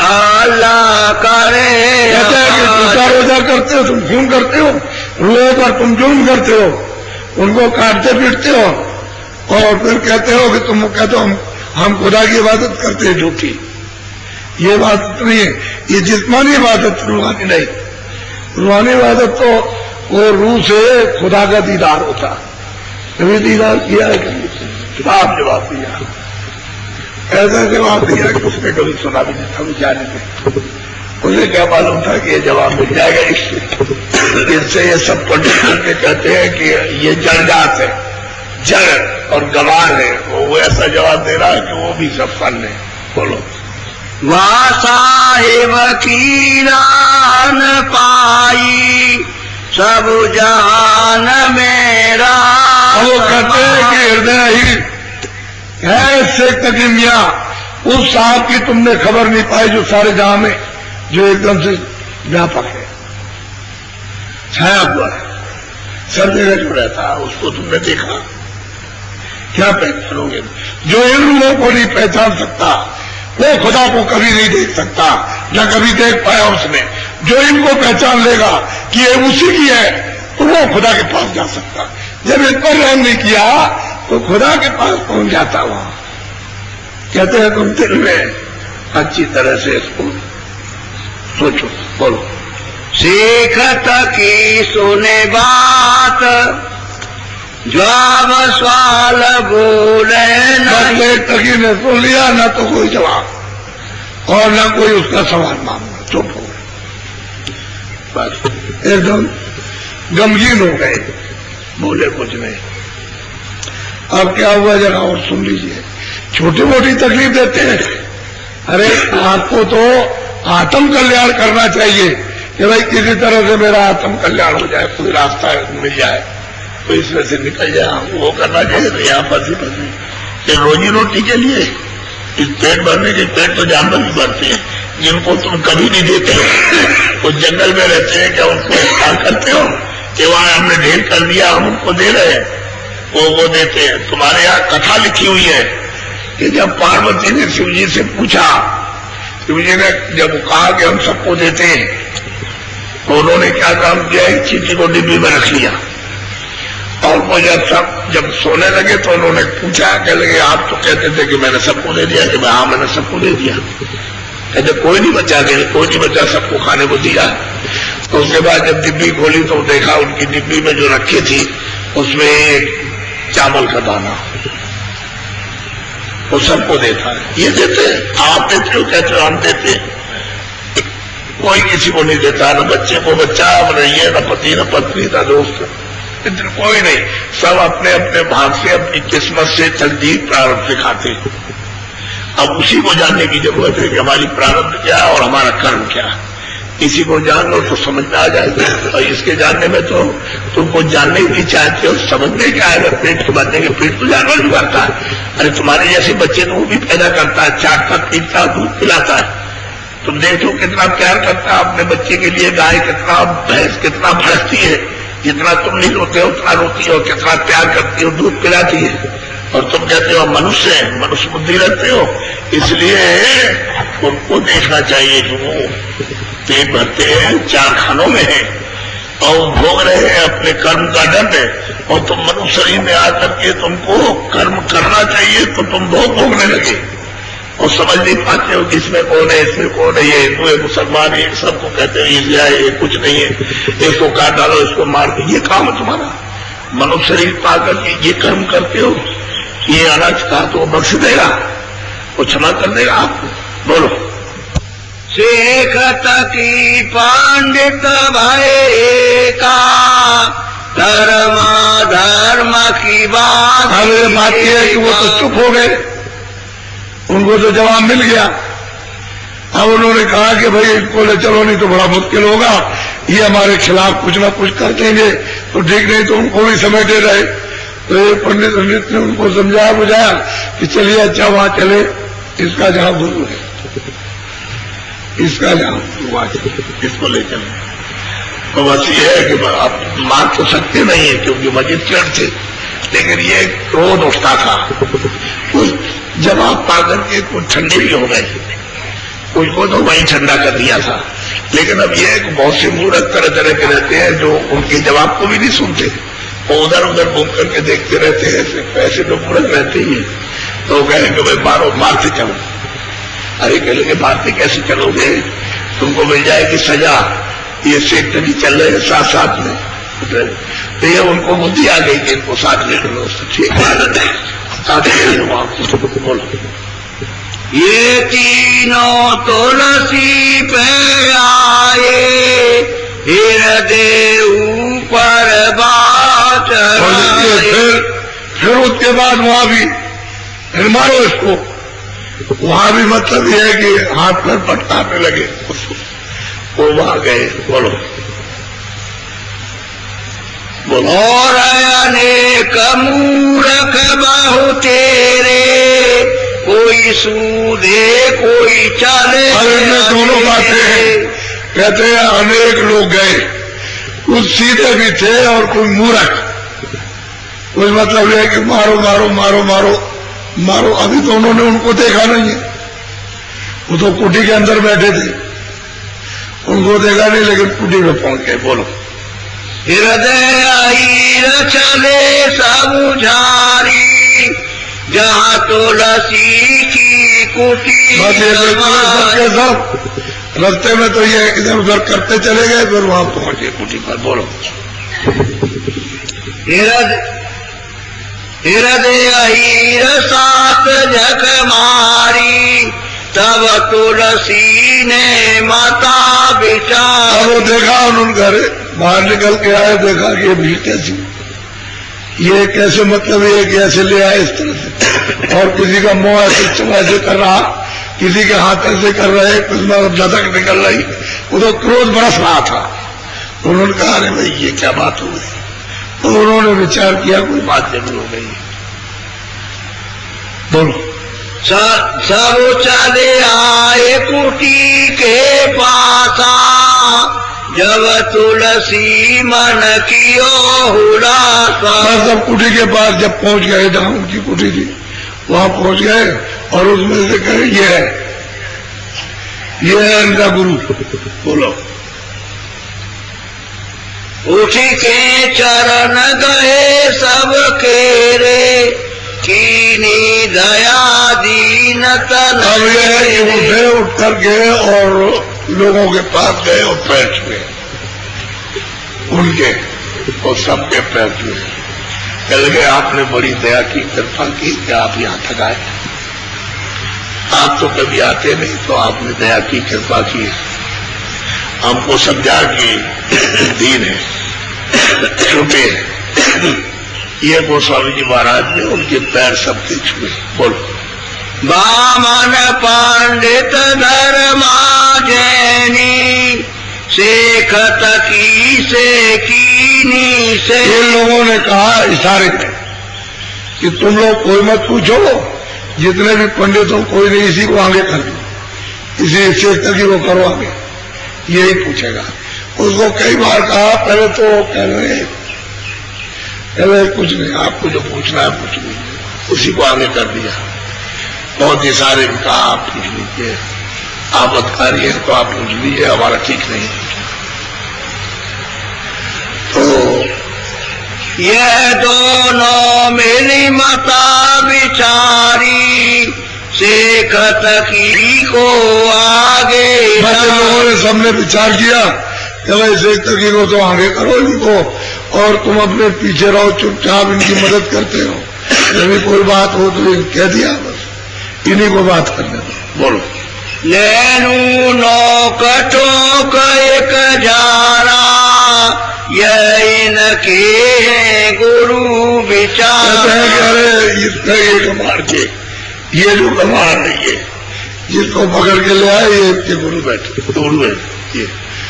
अल्लाह करे। कहते हैं कि झूठा रोजा करते हो, तुम खून करते हो, रूह पर तुम जुल्म करते हो, उनको काटते पीटते हो और फिर कहते हो कि तुम कहते हो हम खुदा की इबादत करते हैं झूठी। ये इबादत नहीं है, ये जिस्मानी इबादत, रूहानी नहीं। रूहानी इबादत तो वो रूह से खुदा का दीदार होता। कभी दीदार किया है, कभी साफ जवाब दिया, ऐसा जवाब दिया कि उसने कभी सुना भी नहीं था, विचार नहीं। उसे क्या मालूम था कि ये जवाब मिल जाएगा इससे ये सब पंडित के कहते हैं कि ये जड़जात है, जड़ और गवार है। वो ऐसा जवाब दे रहा है कि वो भी सब फल है। बोलो। वाह साहिब की रान पाई सब जान मेरा। वो कहते हैं कि हृदय ही है शेख तकी मियाँ, उस साहब की तुमने खबर नहीं पाई जो सारे जहां में, जो एकदम से व्यापक है, छाया हुआ है, सब जगह जो रहता है, उसको तुमने देखा। क्या पहचानोगे? जो इन लोगों को नहीं पहचान सकता वो खुदा को कभी नहीं देख सकता, न कभी देख पाया उसने। जो इनको पहचान लेगा कि ये उसी की है तो वो खुदा के पास जा सकता। जब इन पर रहम नहीं किया तो खुदा के पास पहुंच जाता वहां। कहते हैं तुम दिल में अच्छी तरह से इसको सोचो। बोलो। सीखत की सुने बात जवाब सवाल बोले नहीं। तकी ने सुन लिया, ना तो कोई जवाब और ना कोई उसका सवाल मांगा, चुप हो गए, बस एकदम गमगीन हो गए, बोले कुछ नहीं। अब क्या हुआ जरा और सुन लीजिए। छोटी मोटी तकलीफ देते हैं, अरे आपको तो आत्म कल्याण करना चाहिए कि भाई किसी तरह से मेरा आत्म कल्याण हो जाए, कोई रास्ता मिल जाए तो इसमें से निकल जाए, वो करना चाहिए। तो यहाँ पर ये रोजी रोटी के लिए, इस पेट भरने के पेट तो जानवर भी भरते हैं, जिनको तुम कभी नहीं देते हो, वो जंगल में रहते हैं, क्या उनको क्या करते हो कि वहां हमने ढेर कर दिया, हम उनको दे रहे हैं, वो देते हैं। तुम्हारे यहाँ कथा लिखी हुई है कि जब पार्वती ने शिव जी से पूछा, शिव जी ने जब कहा कि हम सबको देते हैं, तो उन्होंने क्या काम किया, एक चींटी को डिब्बी में रख लिया, और वो जब सोने लगे तो उन्होंने पूछा, कह लगे आप तो कहते थे कि मैंने सबको दे दिया, कि हाँ मैंने सबको दे दिया। कहते कोई नहीं बचा, कोई नहीं बचा, सबको खाने को दिया। तो उसके बाद जब डिब्बी खोली तो देखा उनकी डिब्बी में जो रखी थी उसमें एक चावल का दाना, वो सबको देता है। ये देते आप देते हो, कहते हो हम देते, कोई किसी को नहीं देता, न बच्चे को बच्चा, न ये, न पति, न पत्नी, न दोस्त, कोई नहीं। सब अपने अपने भाग से, अपनी किस्मत से, तकदीर प्रारब्ध से खाते हैं। अब उसी को जानने की जरूरत है कि हमारी प्रारब्ध क्या है और हमारा कर्म क्या है। इसी को जान लो तो समझ में आ जाएगा, और इसके जानने में तो तुमको जानने ही नहीं चाहते हो, समझने क्या है। पेट के भरने के, पेट तो जानवर भी भरता है। अरे तुम्हारे जैसे बच्चे तो वो भी पैदा करता है, चाटता पीटता, दूध पिलाता है। तुम देखो कितना प्यार करता है अपने बच्चे के लिए। गाय कितना, भैंस कितना भड़कती है, जितना तुम नहीं रोते हो उतना रोती हो, कितना प्यार करती हो, दूध पिलाती है। और तुम कहते हो मनुष्य है, मनुष्य बुद्धि रखते हो, इसलिए उनको देखना चाहिए कि वो पेट भरते हैं, 4 खानों में है और भोग रहे हैं अपने कर्म का दंड है। और तुम मनुष्य शरीर में आकर के तुमको कर्म करना चाहिए तो तुम भोग भोगने लगे और समझ नहीं पाते हो कि इसमें कौन है, इसमें कौन है, ये हिंदू है, मुसलमान है, सबको कहते हो ईजिया है, ये कुछ नहीं है, इसको काट डालो, इसको मार दो। ये काम है तुम्हारा। मनुष्य शरीर पाकर के ये कर्म करते हो, ये अनाज कहा तो वो बख्श देगा, वो क्षमा कर देगा आपको। बोलो। शेखत की पंडित भय का धर्म की बात। हमें बात यह है कि वो तो चुप हो गए, उनको तो जवाब मिल गया। अब उन्होंने कहा कि भाई इनको ले चलो, नहीं तो बड़ा मुश्किल होगा, ये हमारे खिलाफ कुछ ना कुछ कर देंगे, तो ठीक नहीं तो उनको भी समेटे रहे। तो ये पंडित ने उनको समझाया बुझाया कि चलिए अच्छा वहां चले, इसका जहां गुरु है, इसका जहां गुरु है, इसको ले चले। तो बस ये है कि आप मार तो सकते नहीं है क्योंकि मजिस्ट्रेट थे, लेकिन ये क्रोध उठता था। कुछ जवाब पाकर के कुछ ठंडे भी हो गए, कुछ को तो वहीं ठंडा कर दिया था। लेकिन अब ये बहुत से मूर्ख तरह तरह के रहते हैं जो उनके जवाब को भी नहीं सुनते, वो उधर उधर घूम करके देखते रहते हैं। ऐसे लोग मूर्ख रहते ही हैं। तो कहेंगे भाई मारो, मारते चलो। अरे कहेंगे मारते कैसे चलोगे, तुमको मिल जाएगी सजा, ये सेठ भी चल रहे हैं साथ साथ में। तो ये उनको बुद्धि आ गई कि इनको साथ ले लो। ठीक है, साथ ले लो आपको। बोलो। ये तीनों तुलसी पे आए, हृदय ऊपर बात। फिर उसके बाद वहां भी फिर मारो इसको। वहां भी मतलब यह है कि हाथ पर पटकाने लगे, वो वहां गए। बोलो बोलो। और अनेक मूर्ख बहु तेरे, कोई सूदे कोई चले। में दोनों बातें हैं। कहते हैं अनेक लोग गए, कुछ सीधे भी थे और कोई मूर्ख। कुछ मतलब यह है कि मारो मारो मारो मारो मारो। अभी तो उन्होंने उनको देखा नहीं है, वो तो कुटी के अंदर बैठे थे, उनको देखा नहीं, लेकिन कुटी में पहुंच गए। बोलो। हृदय चले सब झारी, जहाँ तुलसी की कुटी। सब रास्ते में तो ये इधर उधर करते चले गए, फिर वहां पहुंचे कुटी पर। बोलो। हृदय सात जग मारी, तब तुलसी ने माता विचार। वो देखा उन्होंने, घर बाहर निकल के आए, देखा कि ये भीड़ कैसी, ये कैसे मतलब ये कैसे ले आए इस तरह से, और किसी का मुंह ऐसे कर रहा, किसी के हाथ ऐसे कर रहे, कुछ झटक निकल रही। वो तो क्रोध बरस रहा था। उन्होंने कहा अरे भाई ये क्या बात हो गई। तो उन्होंने विचार किया कोई बात जरूर हो गई। बोलो। सब चले आए कुटी के पासा जब तुलसी मन कियो हुलासा। सब कुटी के पास जब पहुंच गए, जहां उनकी कुटी थी वहां पहुंच गए और उसमें से कहे ये है इनका गुरु। बोलो। उठ के चरण गए सब केरे कीनी दया दीन तन। अब ये है कि उठे, उठ कर गए और लोगों के पास गए और पैर छुए उनके, और सबके पैर छुए। कह लगे आपने बड़ी दया की, कृपा की कि आप यहाँ तक आए। आप तो कभी आते नहीं, तो आपने दया की, कृपा की, हमको समझा कि दीन है, छोटे हैं। ये गोस्वामी जी महाराज ने उनके पैर सबके छुए। बोलो। बामन पंडित धर्मा जैनी शेखत की से कीनी से। इन लोगों ने कहा इशारे में कि तुम लोग कोई मत पूछो, जितने भी पंडित हो कोई नहीं, इसी को आगे कर दो, इसी शेख तक वो करो आगे, यही पूछेगा। उसको कई बार कहा, पहले तो कह रहे कुछ नहीं, आपको जो पूछना है पूछ लीजिए, उसी को आगे कर दिया। बहुत इशारे में कहा आप पूछ लीजिए, आप अधिकारी हैं तो आप पूछ लीजिए, हमारा ठीक नहीं। तो यह दोनों मेरी माता बिचारी शेखत की को आगे। लोगों ने सबने विचार किया कि भाई शेख तकी को तो आगे करो इनको, और तुम अपने पीछे रहो, चुपचाप इनकी मदद करते हो। यदि कोई बात हो तो कह दिया, बस इन्हीं को बात करने दो। बोलो। लेनू नौकटों का एक जारा यह इनके है गुरु विचार। कहते हैं कि अरे इसका ये कमार के, ये जो कमार है, ये जिसको पकड़ के ले आए, ये इसके गुरु बैठे, गुरु है ये।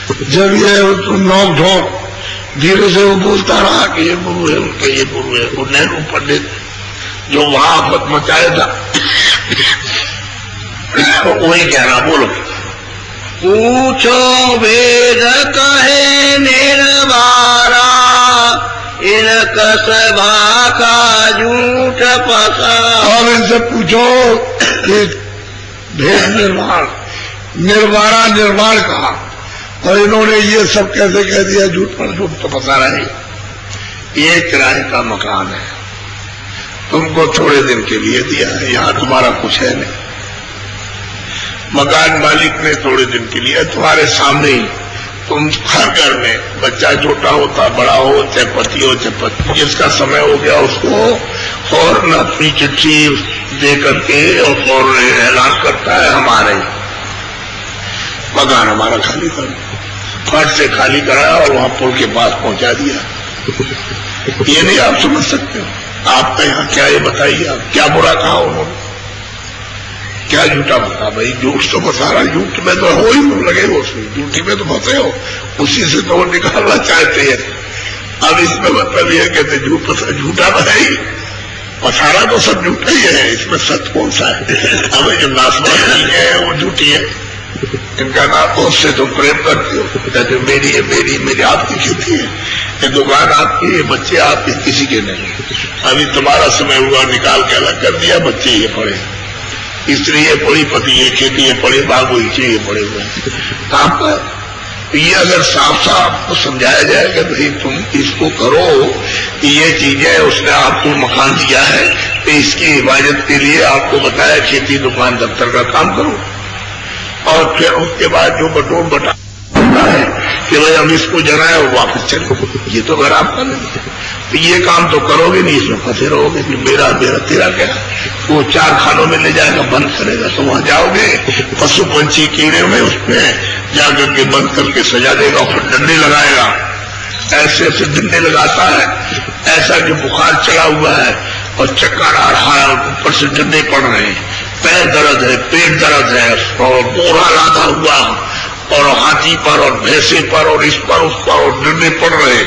जब ये नोक ढोक धीरे से वो बोलता रहा कि ये गुरु है उनके, ये गुरु है। वो नेहरू पंडित जो वहां आफत मचाया था वही कह रहा। बोलो। पूछो वेद कहे निर्वारा इनका सभा का झूठ पसा। अब इनसे पूछो कि भेद निर्वाण, निर्वाणा निर्माण कहा, और इन्होंने ये सब कैसे कह दिया, झूठ पर झूठ तो पता रहे। ये किराए का मकान है, तुमको थोड़े दिन के लिए दिया है, यहाँ तुम्हारा कुछ है नहीं। मकान मालिक ने थोड़े दिन के लिए तुम्हारे सामने ही, तुम हर घर में बच्चा छोटा होता बड़ा हो, चाहे पति हो चाहे पत्नी, जिसका समय हो गया उसको फौरन अपनी चिट्ठी दे करके और फौरन ऐलान करता है हमारे मकान हमारा खाली कर, फट से खाली कराया और वहां पुल के पास पहुंचा दिया। ये नहीं आप समझ सकते हो। आपका यहाँ क्या, ये बताइए आप क्या बुरा कहा उन्होंने, क्या झूठा बता। भाई झूठ तो बता रहा, झूठ में तो हो ही लगे हो, झूठी में तो फंसे हो, उसी से तो वो निकालना चाहते हैं। अब इसमें मतलब यह कहते झूठा तो है ही, पसारा तो सब झूठा ही है, इसमें सच कौन सा है। अब जो नाशवान है वो झूठी है, इनका नाम उससे तुम प्रेम करते हो, कहते मेरी है, मेरी आपकी खेती है, ये दुकान आपकी है, बच्चे आपके, किसी के नहीं। अभी तुम्हारा समय हुआ, निकाल के अलग कर दिया, बच्चे ये पड़े, स्त्री ये पड़ी, पति ये खेती ये पड़े, बाबू ये पड़े हुए काम पर। ये अगर साफ साफ आपको समझाया जाएगा भाई तुम इसको करो, ये चीजें उसने आपको मकान दिया है तो इसकी हिफाजत के लिए आपको बताया खेती दुकान दफ्तर का काम करो, और फिर उसके बाद जो बटोर बटा है कि भाई हम इसको जलाए और वापस चलो, ये तो अगर आपका नहीं, तो ये काम तो करोगे नहीं, इसमें फंसे रहोगे। मेरा तेरा क्या, वो 4 खानों में ले जाएगा, बंद करेगा, तो वहां जाओगे, पशु पंछी कीड़े में उसमें जाकर के बंद करके सजा देगा, और फिर डंडे लगाएगा, ऐसे ऐसे डंडे लगाता है, ऐसा कि बुखार चला हुआ है और चक्कर आ रहा है और ऊपर से डंडे पड़ रहे हैं, पैर दर्द है, पेट दर्द है, और बोरा लादा हुआ और हाथी पर और भैंसे पर और इस पर उस पर और डंडे पड़ रहे,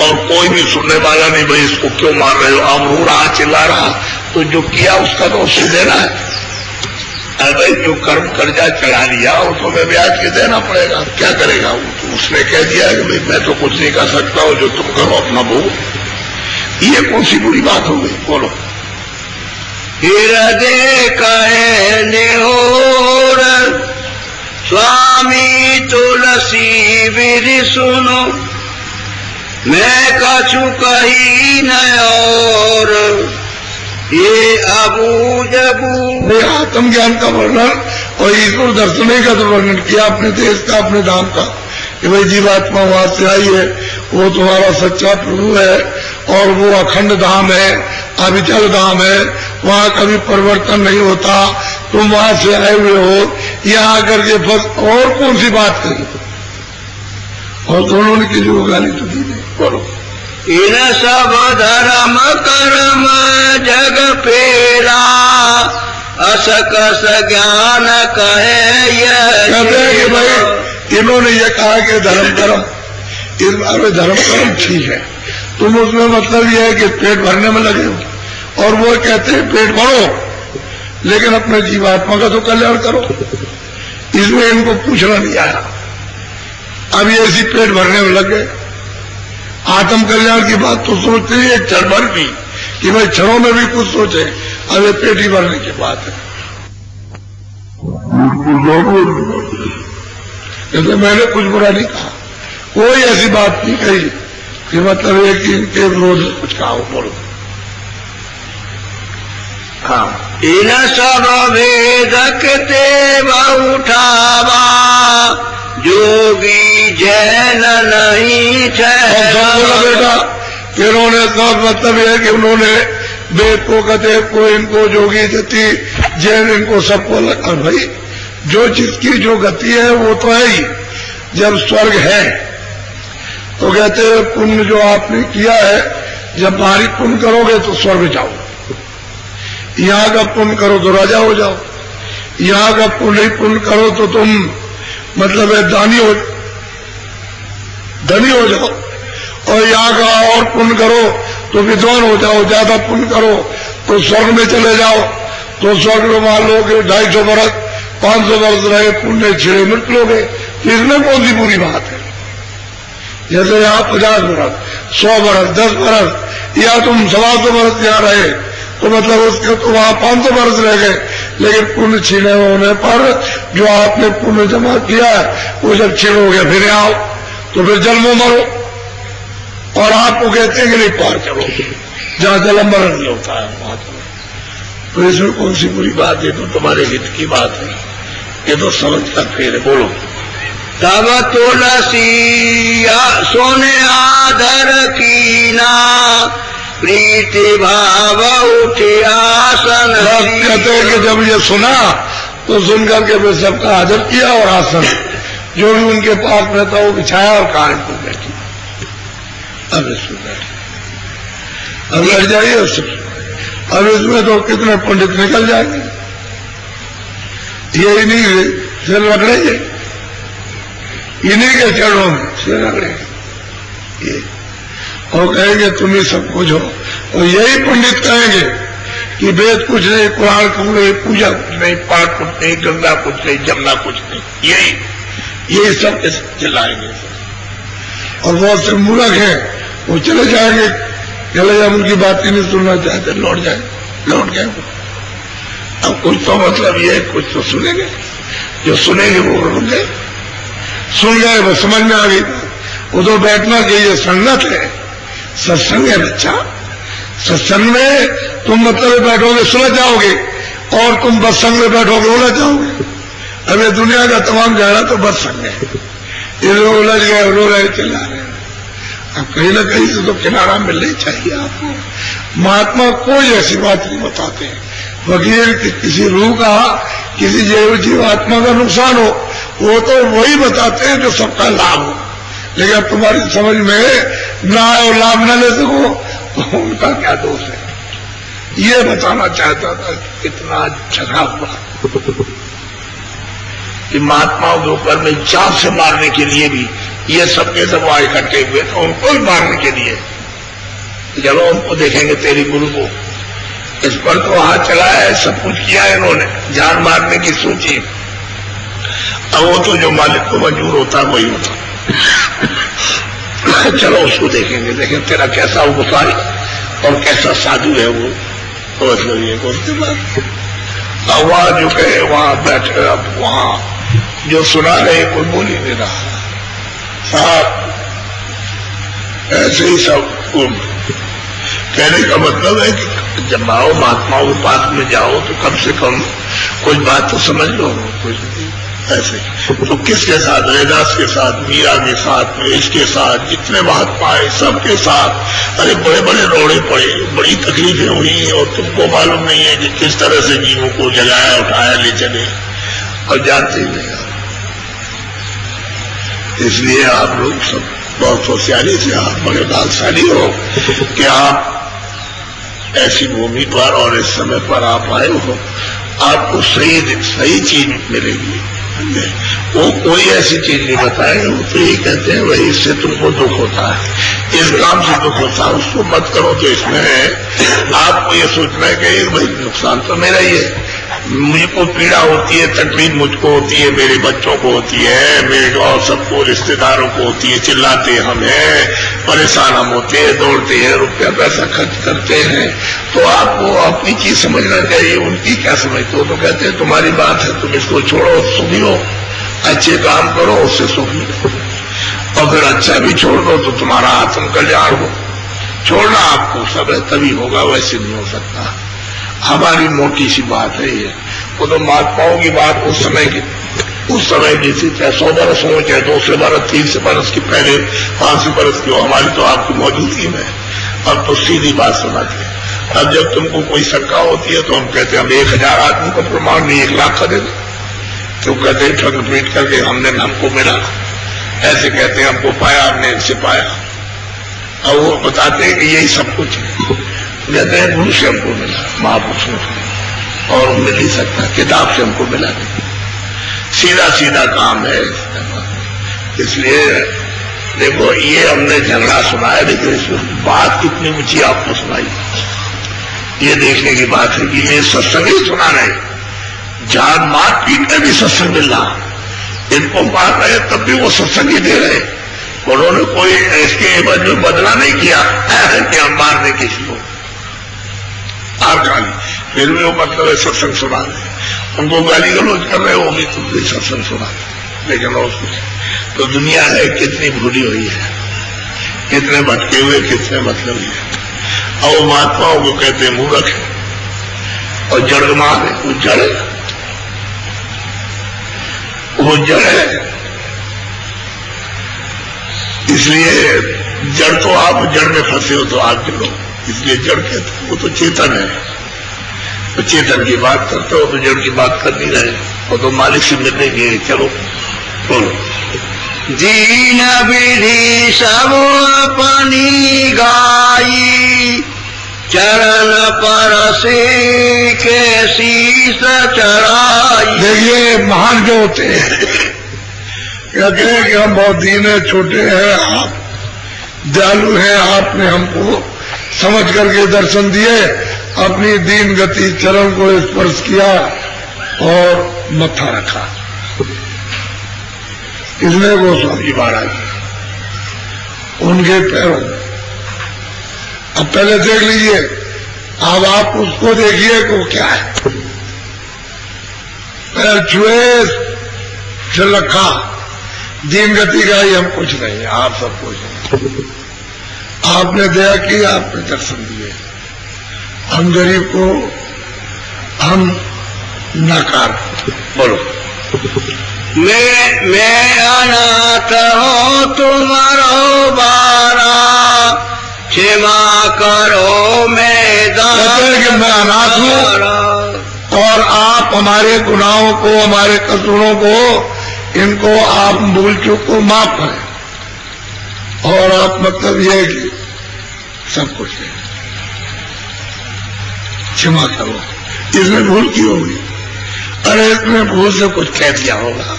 और कोई भी सुनने वाला नहीं, भाई इसको क्यों मार रहे हो, आप रो रहा चिल्ला रहा, तो जो किया उसका तो उससे देना है। अरे जो कर्म कर्जा चढ़ा लिया वो तो मैं ब्याज के देना पड़ेगा, क्या करेगा वो? तो उसने कह दिया कि भाई मैं तो कुछ नहीं कर सकता हूं, जो तुम करो अपना भोग। ये कौन सी बुरी बात हो गई? बोलो। हृदय कहे निहोर स्वामी तुलसी विधि सुनो, मैं कछु कही न और ये अबूझ बूझ। आत्मज्ञान का वर्णन और ईश्वर दर्शन का तो वर्णन किया अपने देश का, अपने धाम का, कि भाई जीवात्मा वहां से आई है, वो तुम्हारा सच्चा प्रभु है और वो अखंड धाम है, अविचल धाम है, वहां कभी परिवर्तन नहीं होता, तुम वहां से आए हुए हो, यहाँ आकर के बस और कौन सी बात करी? और दोनों ने की जो गाली तो दी नहीं। बोलो। इन सब धर्म कर्म जग पेरा, असकस ज्ञान कहे कहते हैं कि भाई इन्होंने ये कहा कि धर्म कर्म, इस बारे धर्म कर्म ठीक है, तुम उसमें मतलब ये है कि पेट भरने में लगे हो, और वो कहते हैं पेट भरो लेकिन अपने जीवात्मा का तो कल्याण करो। इसमें इनको पूछना नहीं आया, अब ये इसी पेट भरने में लग गए। आत्म कल्याण की बात तो सोचते ही एक क्षण भर भी, कि भाई क्षणों में भी कुछ सोचे, अब ये पेट ही भरने की बात है। जैसे मैंने कुछ बुरा नहीं कहा, कोई ऐसी बात नहीं कही कि मतलब एक इनके विरोध में कुछ कहा हो। बोलो। हाँ। इन सब वेदक देव उठावा, जोगी जैन नहीं ठहरा। बेटा इन्होंने सब मतलब है कि उन्होंने वेद को कहते को, इनको जोगी गति, जैन, इनको सबको लगा। भाई जो जिसकी जो गति है वो तो है ही। जब स्वर्ग है तो कहते हैं पुण्य जो आपने किया है, जब भारी पुण्य करोगे तो स्वर्ग जाओ, यहाँ का पुण्य करो तो राजा हो जाओ, यहाँ का पुण्य करो तो तुम मतलब है धनी हो जाओ, और यहाँ का और पुण्य करो तो विद्वान हो जाओ, ज्यादा पुण्य करो तो स्वर्ग में चले जाओ। तो स्वर्ग में मान लो कि 250 वर्ष 500 वर्ष रहे, पुण्य छिड़े मृत लोगे, इसमें कौन सी बुरी बात है? जैसे यहाँ 50 वर्ष 100 वर्ष 10 वर्ष, या तुम 125 वर्ष यहाँ रहे तो मतलब उसके तो वहां 500 वर्ष रह गए, लेकिन पुण्य छीने होने पर जो आपने पुण्य जमा किया है वो जब छीनोगे फिर आओ तो फिर जन्मों मरो, और आपको कहते हैं कि नहीं पार करो, जहां जन्म मरण नहीं होता है वहां चलो। तो इसमें कौन सी बुरी बात है? तो तुम्हारे हित की बात है, ये तो समझ कर फिर बोलो। तब तुलसी सोने आदर कीना, प्रीति भाव उठे आसन। कहते हैं कि जब ये सुना तो सुनकर के वे सबका आदर किया, और आसन जो भी उनके पास रहता वो बिछाया और कार्य को बैठी। अब इसमें बैठे, अब बैठ जाइए उससे। अब इसमें तो कितने पंडित निकल जाएंगे, यही नहीं सिर रगड़ेंगे, इन्हीं के चरणों में सिर रगड़ेंगे ये, और कहेंगे तुम ही सब कुछ हो। और यही पंडित कहेंगे कि वेद कुछ नहीं, कुरान कुछ नहीं, पूजा कुछ नहीं, पाठ कुछ नहीं, गंगा कुछ नहीं, जमुना कुछ नहीं, यही सब चिल्लाएंगे। और बहुत से मूर्ख हैं वो चले जाएंगे, चले जाए, उनकी बात ही नहीं सुनना चाहते, लौट गए। अब कुछ तो मतलब ये, कुछ तो सुनेंगे, जो सुनेंगे वो रुक गए, सुन गए वो समझ में आ गई। वो तो बैठना कि ये संगत है, सत्संग है बच्चा। सत्संग में तुम मतलब बैठोगे सुलझ जाओगे, और तुम बत्संग में बैठोगे उलझ जाओगे। अब ये दुनिया का तमाम जाना तो बत्संग है, ये लोग उलझ गए, रो रहे, चिल्ला रहे। अब कहीं ना कहीं से तो किनारा मिलना ही चाहिए आपको। महात्मा कोई ऐसी बात नहीं बताते हैं, वकील किसी रूह का, किसी जीवात्मा का नुकसान हो वो तो वही बताते हैं जो सबका लाभ हो। लेकिन अब तुम्हारी समझ में ना आए और लाभ न ले सको तो उनका क्या दोष है, ये बताना चाहता था। कितना झगड़ा हुआ कि महात्माओं के ऊपर में जान से मारने के लिए भी ये सबके सब वहां इकट्ठे हुए थे, उनको ही मारने के लिए। चलो उनको देखेंगे तेरी गुरु को, इस पर तो हाथ चलाया, सब कुछ किया इन्होंने, जान मारने की सोची। अब वो तो जो मालिक को मंजूर होता वही होता। चलो उसको देखेंगे, देखें तेरा कैसा वो गुफारी और कैसा साधु है वो। तो उसके बाद अब वहां जो कहे वहां बैठे, अब वहां जो सुना रहे कोई बोल ही नहीं रहा। साहब ऐसे ही सब कहने का मतलब है कि जब आओ महात्माओं के पास में जाओ तो कम से कम कुछ बात तो समझ लो। कुछ ऐसे तो किसके साथ, रैदास के साथ, मीरा के साथ, इसके साथ, जितने महात्मा है सबके साथ अरे बड़े बड़े रोड़े पड़े, बड़ी तकलीफें हुई और तुमको मालूम नहीं है कि किस तरह से जीवों को जगाया उठाया ले चले और जानते ही नहीं। इसलिए आप लोग सब बहुत होशियारी से, आप बड़े भाग्यशाली हो कि आप ऐसी भूमि पर और इस समय पर आप आए हो। आपको सही चीज मिलेगी। वो कोई ऐसी चीज नहीं बताएंगे, वो तो ये कहते हैं वही इससे तुमको दुख होता है, इस काम से दुख होता है, उसको मत करो। तो इसमें आपको ये सोचना है कि भाई नुकसान तो मेरा ही है, मुझको पीड़ा होती है, तकलीफ मुझको होती है, मेरे बच्चों को होती है, मेरे और सबको रिश्तेदारों को होती है, चिल्लाते हम हैं, परेशान हम होते हैं, दौड़ते हैं, रुपया पैसा खर्च करते हैं। तो आपको अपनी चीज समझना चाहिए, उनकी क्या समझते हो। तो कहते हैं तुम्हारी बात है, तुम इसको छोड़ो, सुखी हो, अच्छे काम करो, उससे सुखी हो, और फिर अच्छा भी छोड़ दो तो तुम्हारा आत्म कल्याण हो। छोड़ना आपको सब है तभी होगा, वैसे नहीं हो सकता। हमारी मोटी सी बात है ये। वो तो महात्माओं की बात उस समय की थी, चाहे 100 बरस हो, चाहे 200 बरस, 300 बरस की पहले, 500 बरस की हो, हमारी तो आपकी मौजूदगी में। अब तो सीधी बात सुनाते। अब जब तुमको कोई शंका होती है तो हम कहते हैं हम 1000 आदमी का प्रमाण नहीं 1 लाख का दे दो। तो कहते हैं ठग पीट करके हमको मिला, ऐसे कहते हैं हमको पाया, हमने इनसे पाया। और वो बताते हैं कि यही सब कुछ है। कहते हैं गुरु से हमको मिला, महापुरुषों से, और मिल ही सकता, किताब से हमको मिला नहीं। सीधा सीधा काम है। इसलिए देखो ये हमने झगड़ा सुनाया, लेकिन इसमें बात कितनी ऊंची आपको सुनाई, ये देखने की बात है कि ये सत्संग ही सुना रहे, जान मार पीट में भी सत्संग मिल रहा, इनको मार रहे तब भी वो सत्संग ही दे रहे। उन्होंने कोई इसके एवज में बदला नहीं किया कि हम मार दें किसी को, आर गाली, फिर भी वो मतलब है सत्संग सुना रहे। उनको गाली गलौज कर रहे, वो भी तुम भी सत्संग सुना रहे। लेकिन और कुछ तो दुनिया है कितनी भूली हुई है, कितने भटके हुए, कितने मतलब है। और महात्माओं को कहते हैं मूर्ख है और जड़मान है, वो जड़ है, वो जड़ है। इसलिए जड़ तो आप जड़ में फंसे हो तो आप जड़ो, इसलिए जड़ कहते हैं। वो तो चेतन है, तो चेतन की बात करते हो तो जड़ की बात कर नहीं रहे, वो तो मालिक से मिलने गए। चलो बोलो। दीन विधि सब अपनी गाई, चरण पर से के शीस चढ़ाई। देखिए महान जो होते हैं कहते हैं कि हम बहुत दीन है, छोटे हैं, आप दयालु हैं, आपने हमको समझ करके दर्शन दिए, अपनी दीन गति चरण को स्पर्श किया और मत्था रखा। इसलिए गोस्वामी महाराज उनके पैरों, अब पहले देख लीजिए, अब आप उसको देखिए को क्या है, पैर छुए फिर रखा, दीन गति का ही हम कुछ नहीं, आप सब कुछ नहीं। आपने दया की, आपने दर्शन दिए, हम गरीब को हम नकार। बोलो। मैं अनाथ हो तुम्हारो बारा, क्षमा करो मैं मैं अनाथ हूँ और आप हमारे गुनाहों को, हमारे कसूरों को, इनको आप भूल चूक को माफ करें। और आप मतलब यह है कि सब कुछ है, क्षमा करो, इसमें भूल की होगी, अरे इसमें भूल से कुछ कह दिया होगा।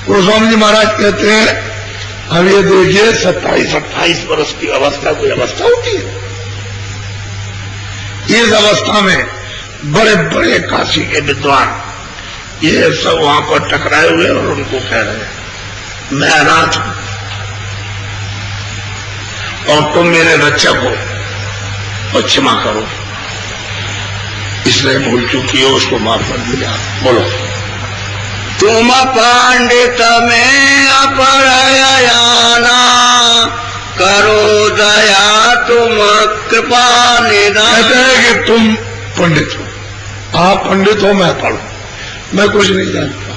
गोस्वामी जी महाराज कहते हैं अब ये देखिए 27-28 वर्ष की अवस्था कोई अवस्था होती है, इस अवस्था में बड़े बड़े काशी के विद्वान ये सब वहां पर टकराए हुए और उनको कह रहे हैं मैं अनाथ हूं और तुम मेरे रक्षक हो और क्षमा करो, इसलिए भूल चुकी हो उसको माफ कर दिया। बोलो। तुम पंडित में अपरयाना करो दया तुम कृपा निदान। कहते हैं कि तुम पंडित हो, आप पंडित हो, मैं पढ़ू, मैं कुछ नहीं जानता,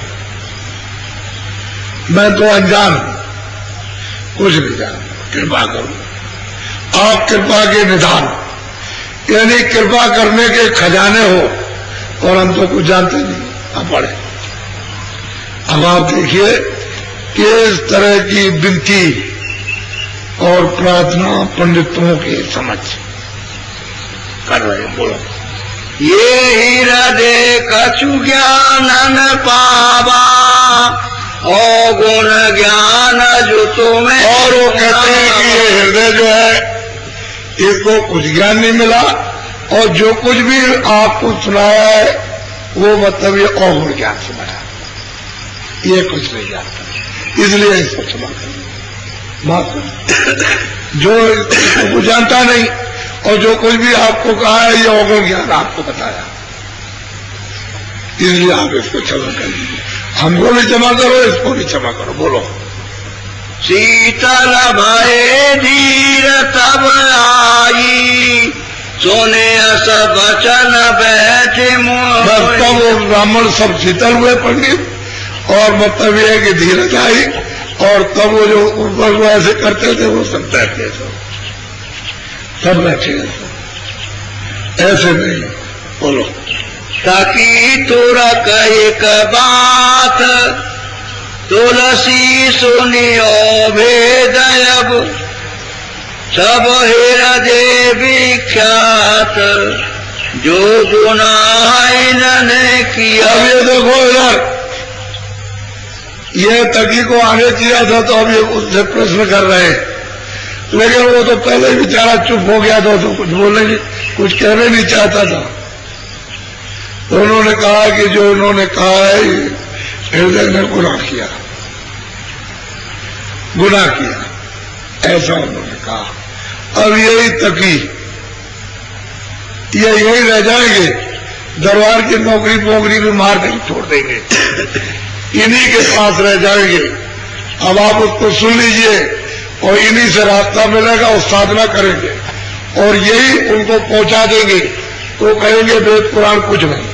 मैं तो अनजान हूं, कुछ नहीं जानता, कृपा करो। आप कृपा के निधान, यानी कृपा करने के खजाने हो और हम तो कुछ जानते नहीं, आप पढ़े। अब आप देखिए किस तरह की विनती और प्रार्थना पंडितों के समझ कर रहे हैं। बोलो। ये हृदय कछु ज्ञान न पावा और गुण ज्ञान जो तुम्हें। और वो कहते हैं कि ये हृदय जो है इसको कुछ ज्ञान नहीं मिला और जो कुछ भी आपको सुनाया है वो मतलब ये अवगुण ज्ञान सुनाया, ये कुछ नहीं जानता, इसलिए इसको क्षमा करें, माफ करें। जो कुछ जानता नहीं और जो कुछ भी आपको कहा है ये अवगुण ज्ञान आपको बताया, इसलिए आप इसको क्षमा कर दीजिए। हमको भी क्षमा करो, इसको भी क्षमा करो। बोलो। शीतल भय धीर तब आई सोने सब बचन बैठे बस तब वो ब्राह्मण सब शीतल हुए पंडित, और मतलब ये है कि धीरज आई, और तब वो जो ऊपर वो ऐसे करते थे वो सब बैठे, सब बैठे ऐसे नहीं। बोलो। ताकि तोरा एक बात तुलसी सुनियो भेद अब सब हृदय विख्यात जो गुनाह इन्होंने किया। अब ये देखो इधर, ये तकी को आगे किया था तो अब ये उससे प्रश्न कर रहे हैं, लेकिन वो तो पहले ही बेचारा चुप हो गया था, तो कुछ बोलने की कुछ कहने नहीं चाहता था। तो उन्होंने कहा कि जो उन्होंने कहा है हृदय ने गुनाह किया, गुनाह किया, ऐसा उन्होंने कहा। अब यही तकी ये यही रह जाएंगे, दरबार की नौकरी पोकरी भी मार कर छोड़ देंगे, इन्हीं के पास रह जाएंगे। अब आप उसको सुन लीजिए और इन्हीं से रास्ता मिलेगा और साधना करेंगे और यही उनको पहुंचा देंगे, तो कहेंगे वेद पुराण कुछ नहीं,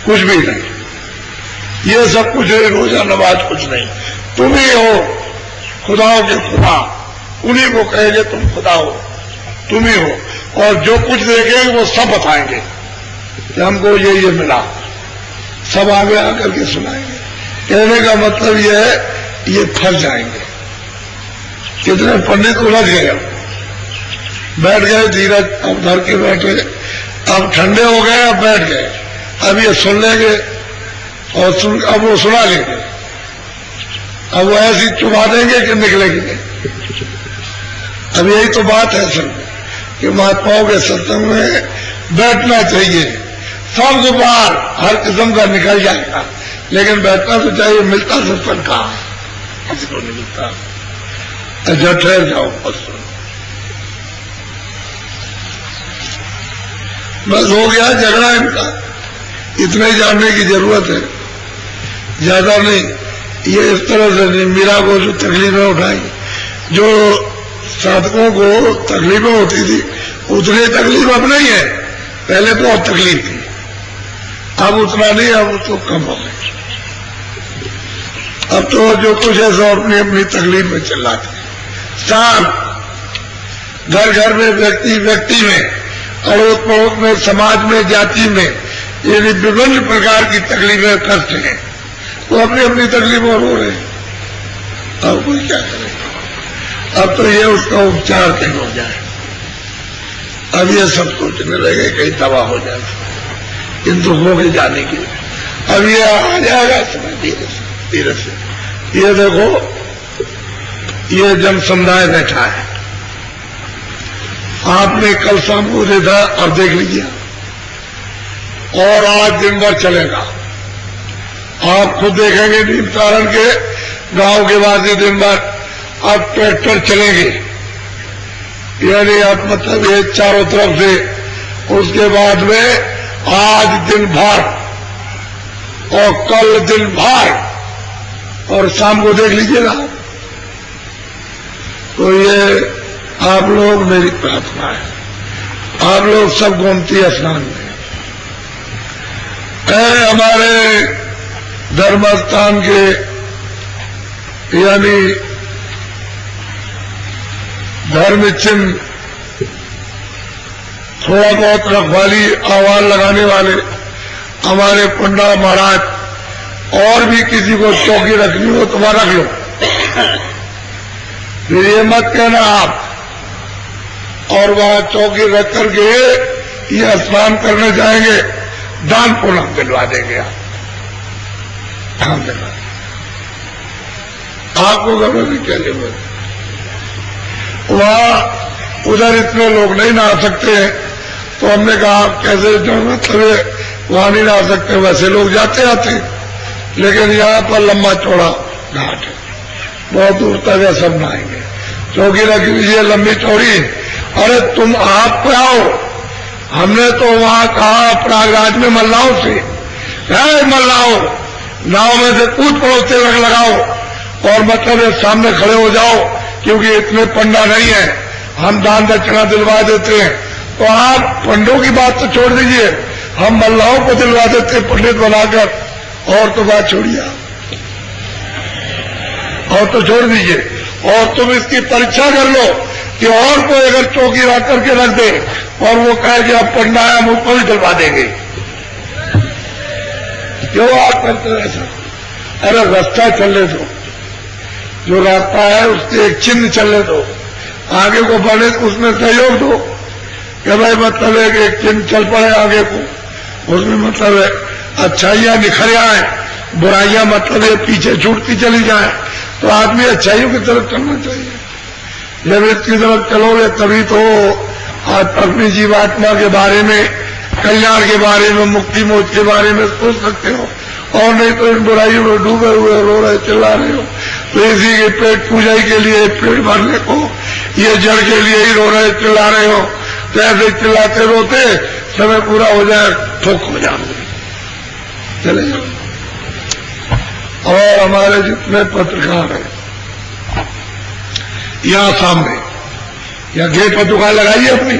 कुछ भी नहीं, ये सब कुछ रोजा नमाज कुछ नहीं, तुम ही हो खुदाओं के खुदा, उन्हीं को कहेंगे तुम खुदा हो, तुम ही हो, और जो कुछ देखेंगे वो सब बताएंगे कि हमको ये मिला, सब आगे आकर के सुनाएंगे। कहने का मतलब ये है ये फंस जाएंगे। कितने पंडित उलझ गए, बैठ गए धीरज, अब धर के बैठे, अब ठंडे हो गए, अब बैठ गए, अब ये सुन लेंगे और अब वो सुना लेंगे, अब वो ऐसी चुबा देंगे कि निकलेगी नहीं। अब यही तो बात है असल में कि महात्माओं के सत्संग में बैठना चाहिए, सब बार हर किस्म का निकल जाएगा, लेकिन बैठना तो चाहिए। मिलता सत्संग कहाँ, किसी को नहीं मिलता। अच्छा ठहर जाओ, बस हो गया झगड़ा इनका, इतना ही जानने की जरूरत है, ज्यादा नहीं। ये इस तरह से नहीं, मीरा को जो तकलीफें उठाई, जो साधकों को तकलीफें होती थी उतनी तकलीफ अब नहीं है, पहले बहुत तकलीफ थी, अब उतना नहीं, अब तो कम हो गई। अब तो जो कुछ है सब अपनी अपनी तकलीफ में चिल्लाते हैं। साथ घर घर में, व्यक्ति व्यक्ति में, अड़ोस पड़ोस में, समाज में, जाति में, ये विभिन्न प्रकार की तकलीफें कष्ट हैं, वो अपनी अपनी तकलीफों रो रहे हैं। अब कोई क्या करे, अब तो ये उसका उपचार कहीं हो जाए, अब ये सब सोचने लगे कहीं दवा हो जाए इन दुखों के जाने की। अब ये आ जाएगा समय धीरे से धीरे से। ये देखो ये जन समुदाय बैठा है, आपने कल शाम को देखा और देख लीजिए, और आज दिन भर चलेगा। आप खुद देखेंगे नीम तारण के गांव के वासी दिन भर अब ट्रैक्टर चलेंगे, यानी आप मतलब ये चारों तरफ से। उसके बाद में आज दिन भर और कल दिन भर और शाम को देख लीजिएगा। तो ये आप लोग, मेरी प्रार्थना है, आप लोग सब गोमती स्नान में हमारे धर्म स्थान के यानी धर्म चिन्ह थोड़ा बहुत रखवाली आवाज लगाने वाले हमारे पंडा महाराज, और भी किसी को चौकी रखनी हो तो वहां रख लो। फिर ये मत कहना आप और वहां चौकी रख करके ये स्नान करने जाएंगे, दान पुण्य दिलवा देंगे आप। हाँ दिलवा, आपको घबरा नहीं क्या जरूरत। वहां उधर इतने लोग नहीं नहा सकते हैं, तो हमने कहा आप कैसे मतलब वहां नहीं नहा सकते, वैसे लोग जाते आते, लेकिन यहाँ पर लंबा चौड़ा घाट है, बहुत दूर तक है, सब नहाएंगे। चौकी रख लीजिए लंबी चौड़ी। अरे तुम आप पे आओ, हमने तो वहां कहा प्रयागराज में मल्लाओं से, मल्लाओं नाव में से कूद पड़ो, तिलक लगाओ और मतलब सामने खड़े हो जाओ, क्योंकि इतने पंडा नहीं है, हम दान दक्षिणा दिलवा देते हैं। तो आप पंडों की बात तो छोड़ दीजिए, हम मल्लाहों को दिलवा देते हैं पंडित बनाकर, और तो बात छोड़िए और तो छोड़ दीजिए। और तुम इसकी परीक्षा कर लो कि और कोई अगर चौकी रख करके रख दे और वो कहे कि अब पंडा है, हम उसको भी दिलवा देंगे। क्यों आप करते हो ऐसा? अरे रास्ता चलने दो, जो रास्ता है उसके एक चिन्ह चलने दो, आगे को बढ़े उसमें सहयोग दो कि भाई मतलब है कि एक चिन्ह चल पड़े आगे को, उसमें मतलब है अच्छाइयां निखर आए, बुराइयां मतलब ये पीछे छूटती चली जाए। तो आदमी अच्छाइयों की तरफ चलना चाहिए। जब इसकी तरफ चलोगे तभी तो आप अपनी जीवात्मा के बारे में, कल्याण के बारे में, मुक्ति मोक्ष के बारे में सोच सकते हो, और नहीं तो इन बुराइयों में डूबे हुए रो रहे चिल्ला रहे हो। तो इसी के पेट पूजाई के लिए, पेट भरने को, ये जड़ के लिए ही रो रहे चिल्ला रहे हो। तो ऐसे चिल्लाते रोते समय पूरा हो जाए, ठोक हो जाओगे, चले जाओ। और हमारे जितने पत्रकार हैं यहाँ सामने, यहाँ गेट पर दुकान लगाइए अपनी,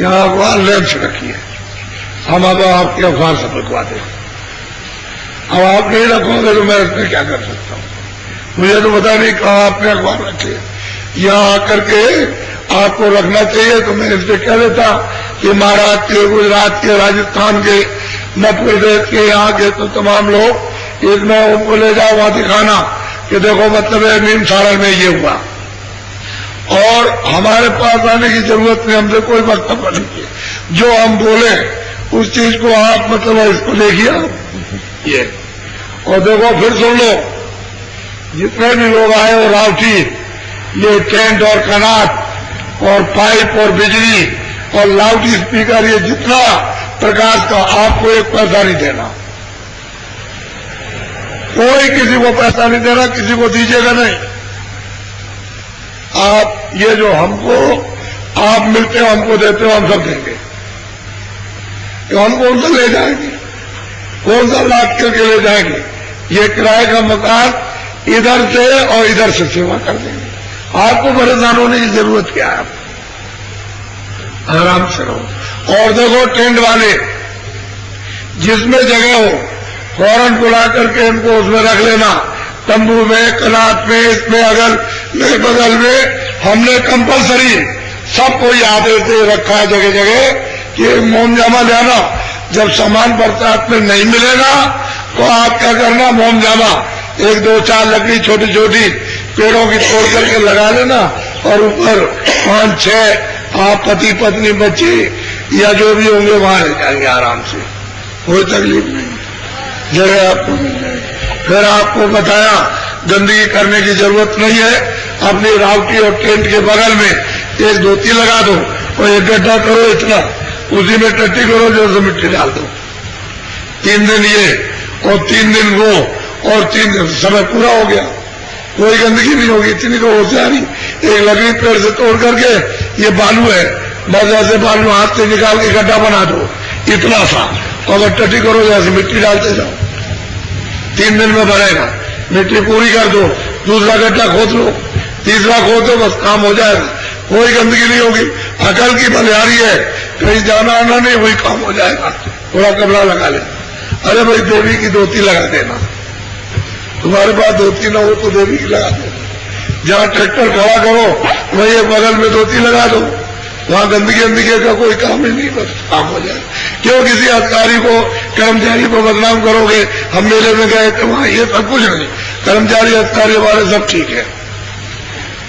यहाँ अखबार लेंस रखिए, हम अब आपके अखबार से लिखवाते हैं। अब आप नहीं रखोगे तो मैं इसमें क्या कर सकता हूँ? मुझे तो पता नहीं कहाँ आपने अखबार रखे। यहाँ आकर के आपको रखना चाहिए। तो मैं इससे कह देता कि महाराष्ट्र के, गुजरात के, राजस्थान के, मध्य प्रदेश के, यहाँ के तो तमाम लोग इसमें उनको ले जाओ, वहां दिखाना कि देखो मतलब है नीम सारण में ये हुआ। और हमारे पास आने की जरूरत नहीं, हमसे कोई वक्तव्य नहीं किया। जो हम बोले उस चीज को आप मतलब इसको देखिए ये, और देखो फिर सुन लो, जितने भी लोग आए वो रावटी, ये टेंट और कनाट और पाइप और बिजली और लाउड स्पीकर, ये जितना प्रकाश का, आपको एक पैसा नहीं देना, कोई किसी को पैसा नहीं देना, किसी को दीजिएगा नहीं। आप ये जो हमको आप मिलते हो, हमको देते हो, हम सब देंगे। तो हम कौन सा ले जाएंगे, कौन सा लाख करके ले जाएंगे? ये किराए का मकान इधर से और इधर से सेवा कर देंगे। आपको परेशान होने की जरूरत क्या है? आराम से रहो। और देखो टेंट वाले, जिसमें जगह हो फौरन बुला करके इनको उसमें रख लेना, तंबू में, कनात में, इसमें अगर मेरे बगल में। हमने कंपलसरी सबको याद दे रखा है जगह जगह कि मोमजामा जाना, जब सामान बरसात में नहीं मिलेगा तो आप क्या करना, मोमजामा 1, 2, 4 लकड़ी छोटी छोटी पेड़ों की तोड़ करके लगा लेना, और ऊपर 5, 6 आप पति पत्नी बच्चे या जो भी होंगे वहां रह जाएंगे आराम से, कोई तकलीफ नहीं, जगह आपको मिल जाएगी। फिर आपको बताया गंदगी करने की जरूरत नहीं है। अपनी रावटी और टेंट के बगल में एक धोती लगा दो और एक गड्ढा करो इतना, उसी में टट्टी करो, जो मिट्टी डाल दो। 3 दिन ये और 3 दिन वो और 3 दिन समय पूरा हो गया, कोई गंदगी नहीं होगी। इतनी तो होशियारी, एक लकड़ी पेड़ से तोड़ करके, ये बालू है, बस ऐसे बालू हाथ से निकाल के गड्ढा बना दो इतना सा, और टट्टी करो, जैसे मिट्टी डालते जाओ, 3 दिन में भरेगा। मिट्टी पूरी कर दो, दूसरा गड्ढा खोद लो, तीसरा खोद दो, बस काम हो जाएगा, कोई गंदगी नहीं होगी। अकल की बलिहारी है, कहीं जाना आना नहीं, वही काम हो जाएगा। थोड़ा कपड़ा लगा ले, अरे भाई देवी की धोती लगा देना, तुम्हारे पास धोती ना हो तो देवी की लगा देना। जहाँ ट्रैक्टर खड़ा करो वही बगल में धोती लगा दो, वहां गंदगी का कोई काम ही नहीं, बस काम हो जाए। क्यों किसी अधिकारी को, कर्मचारी को बदनाम करोगे? हम मेले में गए तो वहां ये सब कुछ नहीं, कर्मचारी अधिकारी हमारे सब ठीक है,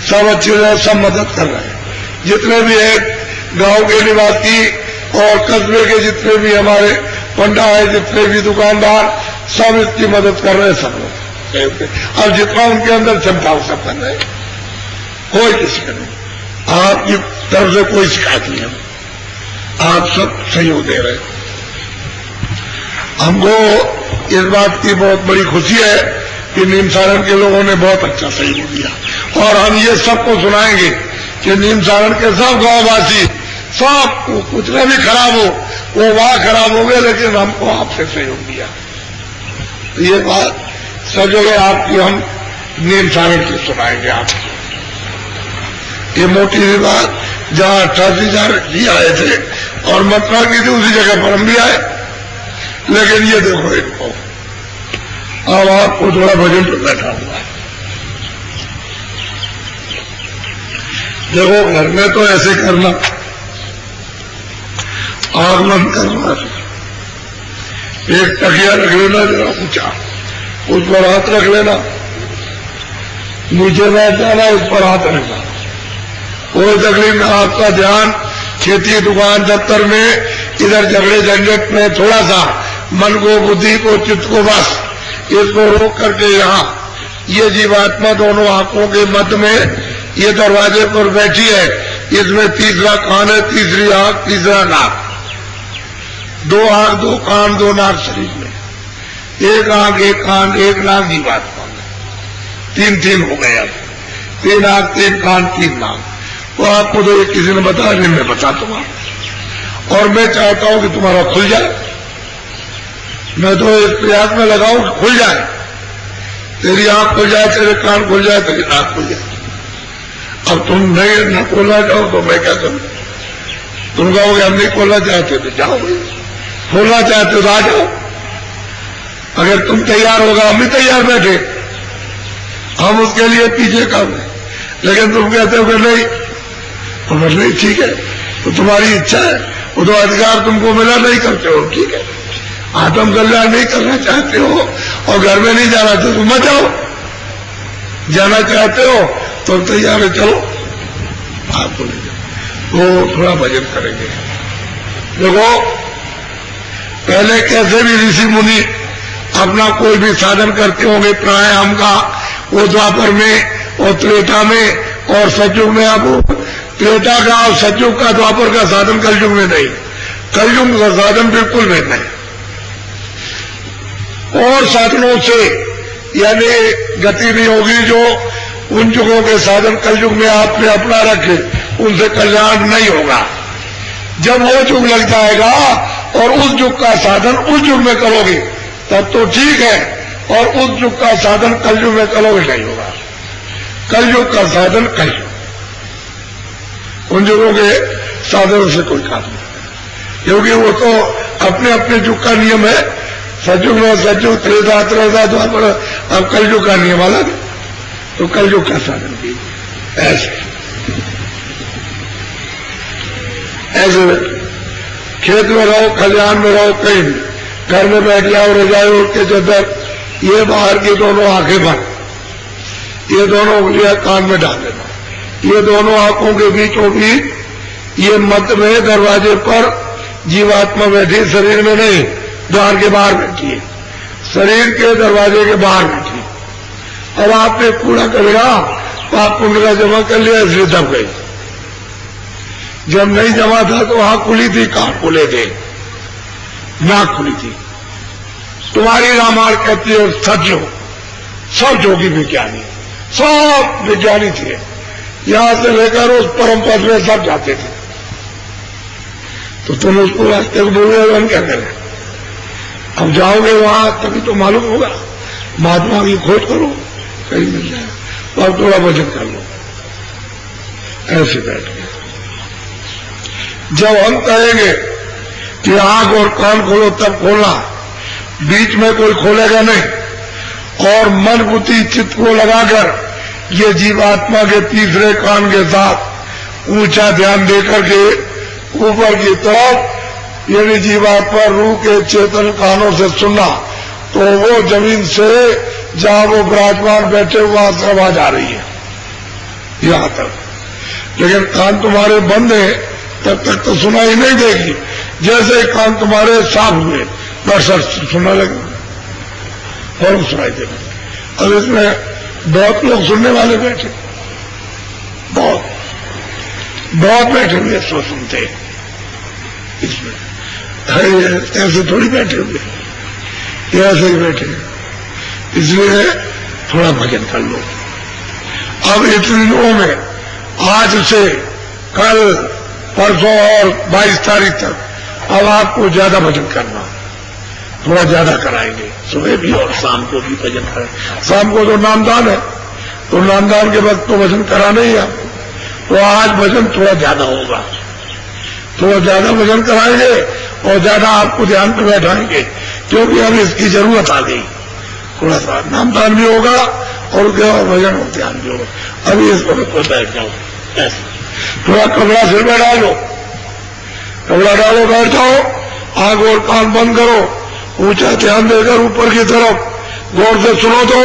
सब अच्छे हैं, सब मदद कर रहे हैं। जितने भी है गांव के निवासी और कस्बे के जितने भी हमारे पंडा है, जितने भी दुकानदार, सब इसकी मदद कर रहे हैं, सब लोग। अब जितना उनके अंदर क्षमता हो सब कर रहे हैं, कोई किसी का नहीं, आपकी तरफ से कोई शिकायत नहीं है, आप सब सहयोग दे रहे। हमको इस बात की बहुत बड़ी खुशी है कि नीम सारण के लोगों ने बहुत अच्छा सहयोग दिया, और हम ये सबको सुनाएंगे कि नीम सारण के सब गांववासी, सब कुछ भी खराब हो, वो वहां खराब हो गए, लेकिन हमको आपसे सहयोग दिया। तो ये बात सब जगह आपकी हम नीम सारण की सुनाएंगे आपको। ये मोटी सी बात, जहां 88,000 जी आए थे और मथुरा की थी, उसी जगह पर हम भी आए। लेकिन ये देखो इनको, अब आपको थोड़ा भजन पर बैठा हुआ है। देखो घर में तो ऐसे करना, आगमन करना, एक तकिया रख लेना जरा ऊंचा, उस पर हाथ रख लेना, नीचे बैठ जाना, उस पर हाथ रखना। कोई तकलीफ में आपका ध्यान खेती, दुकान, दफ्तर में, इधर झगड़े झंझट में, थोड़ा सा मन को, बुद्धि को, चित्त को, बस इसको रोक करके यहाँ ये जीवात्मा दोनों आंखों के मध्य में ये दरवाजे पर बैठी है, इसमें तीसरा कान है, तीसरी आंख, तीसरा नाक, 2 आंख 2 कान 2 नाक शरीर में, 1 आंख 1 कान 1 नाक जीवात्मा में, 3 हो गए। अब 3 आंख 3 कान 3 नाक। तो आपको तो ये किसी ने बताया नहीं, मैं बता दूंगा, और मैं चाहता हूं कि तुम्हारा खुल जाए। मैं तो इस प्रयास में लगाऊं कि खुल जाए, तेरी आंख खुल जाए, तेरे कान खुल जाए, तेरी नाक खुल जाए। अब तुम नहीं न खोलना चाहो तो मैं क्या करूं? तुम कहोगे हम नहीं खोलना चाहते तो जाओ, खोलना चाहते तो आ जाओ। अगर तुम तैयार होगा, हम भी तैयार बैठे, हम उसके लिए पीछे काम है। लेकिन तुम कहते हो कि नहीं, तो नहीं, ठीक है, तो तुम्हारी इच्छा है, वो तो अधिकार तुमको मिला, नहीं करते हो, ठीक है, आत्म कल्याण नहीं करना चाहते हो और घर में नहीं जाना चाहते, तुम मत जाओ। जाना चाहते हो तो तैयार है, चलो आपको ले जाओ। तो थोड़ा भजन करेंगे। देखो पहले कैसे भी ऋषि मुनि अपना कोई भी साधन करते होंगे प्राणायाम का, वो द्वापर में और त्रेता में और सतयुग में। अब त्रेता का और सतयुग का, द्वापर का साधन कलयुग में नहीं, कलयुग का साधन बिल्कुल में नहीं। और साधनों से यानी गति नहीं होगी, जो उन युगों के साधन कलयुग में आपने अपना रखे, उनसे कल्याण नहीं होगा। जब वो युग लग जाएगा और उस युग का साधन उस युग में करोगे तब तो ठीक है, और उस युग का साधन कलयुग में करोगे नहीं होगा। कलयुग का साधन कलयुग, उन युगों के साधनों से कोई काम नहीं, क्योंकि वो तो अपने अपने युग का नियम है। सतयुग में सतयुग, त्रेता त्रेता द्वापर, अब कलयुग का नियम अलग है, तो कलयुग का साधन भी ऐसे खेत में रहो, खलिहान में रहो, कहीं भी घर में बैठ जाओ, रजाई ओढ़ के चद्दर, ये बाहर की दोनों आंखें बंद, ये दोनों उंगलियां कान में डाल देना, ये दोनों आंखों के बीचों बीच ये मध्य में दरवाजे पर जीवात्मा बैठी, शरीर में नहीं, द्वार के बाहर बैठी है, शरीर के दरवाजे के बाहर बैठी। अब आपने कूड़ा कचरा पाप पुण्य का जमा कर लिया, इसलिए दब गई, जब नहीं जमा था तो वहां खुली थी, कान खुले थे, नाक खुली थी। तुम्हारी रामायण कहती है सच हो, सब जोगी विज्ञानी, सब विज्ञानी थे, यहां से लेकर उस परम पद में सब जाते थे। तो तुम उसको रास्ते को बोलोगे हम क्या करें? अब जाओगे वहां तभी तो मालूम होगा। महात्मा की खोज करो, कहीं मिल जाए, तो अब थोड़ा भजन कर लो। ऐसे बैठ गए। जब हम कहेंगे कि आंख और कान खोलो तब खोलना, बीच में कोई खोलेगा नहीं। और मन बुद्धि चित्त को लगाकर ये जीवात्मा के तीसरे कान के साथ ऊंचा ध्यान देकर के ऊपर की तरफ यदि जीवात्मा रूह के चेतन कानों से सुनना, तो वो जमीन से जहां वो विराजमान बैठे वहां से आवाज आ रही है यहां तक। लेकिन कान तुम्हारे बंद है तब तक तो सुनाई नहीं देगी। जैसे कान तुम्हारे साफ हुए बस सुनने लगे और सुनाई देगा। अब इसमें बहुत लोग सुनने वाले बैठे, बहुत बैठे हुए सो सुनते हैं। इसमें ऐसे थोड़ी बैठे हुए, ऐसे ही बैठे। इसलिए थोड़ा भजन कर लो। अब इतने दिनों में आज से कल परसों और 22 तारीख तक अब आपको ज्यादा भजन करना, थोड़ा ज्यादा कराएंगे। सुबह भी और शाम को भी भजन करें। शाम को तो नामदान है, तो नामदान के वक्त तो भजन कराना ही है आपको। तो आज भजन थोड़ा ज्यादा होगा, थोड़ा ज्यादा भजन कराएंगे और ज्यादा आपको ध्यान पर बैठाएंगे, क्योंकि अब इसकी जरूरत आ गई। थोड़ा सा नामदान भी होगा और भजन और ध्यान भी होगा। अभी इस वक्त पर बैठ जाओ, ऐसे थोड़ा कपड़ा सिर में डालो, कपड़ा डालो, बैठ जाओ, आंख और कान बंद करो, ऊंचा ध्यान देकर ऊपर की तरफ गौर से सुनो। तो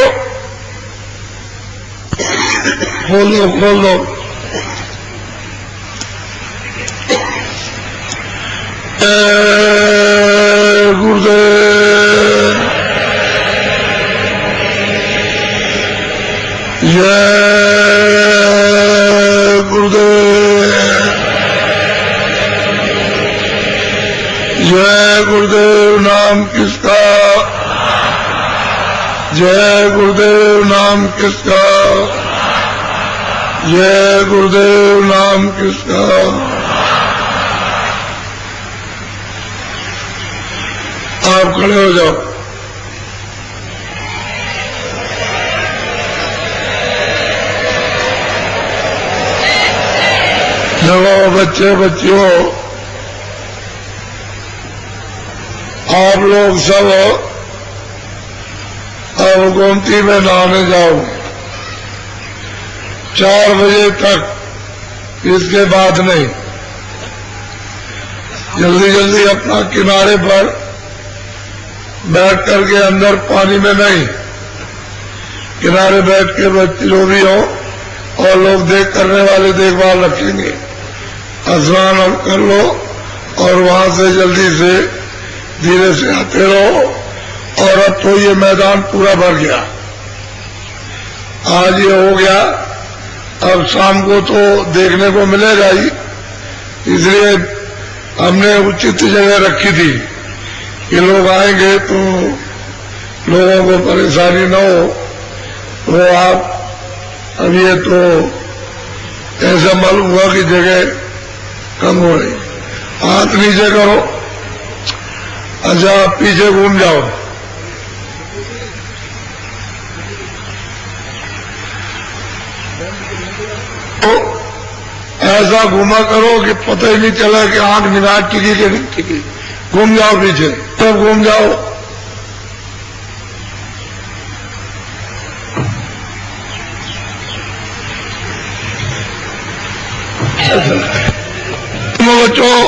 खोल दो गुरुदेव जय गुरुदेव, जय गुरुदेव नाम किसका, जय गुरुदेव नाम किसका, जय गुरुदेव नाम किसका। आप खड़े हो जाओ। जब बच्चे बच्चियों आप लोग सब अब गोमती में नहाने जाओ 4 बजे तक, इसके बाद नहीं। जल्दी जल्दी अपना किनारे पर बैठ करके, अंदर पानी में नहीं, किनारे बैठ के बच्चे जो भी हो और लोग देख करने वाले देखभाल रखेंगे। स्नान कर लो और वहां से जल्दी से धीरे से आते रहो। और अब तो ये मैदान पूरा भर गया, आज ये हो गया, अब शाम को तो देखने को मिलेगा ही। इसलिए हमने उचित जगह रखी थी कि लोग आएंगे तो लोगों को परेशानी न हो। तो आप अब ये तो ऐसा मालूम हुआ कि जगह कम हो रही। हाथ नीचे करो, अच्छा पीछे घूम जाओ। तो ऐसा घुमा करो कि पता ही नहीं चला कि आंख निगाह टिकी कि नहीं टिकी। घूम जाओ पीछे, तब घूम जाओ। बच्चों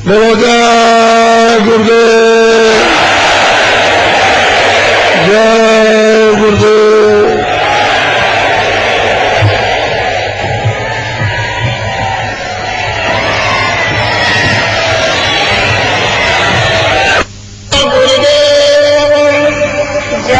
बोलो जय गुरुदेव।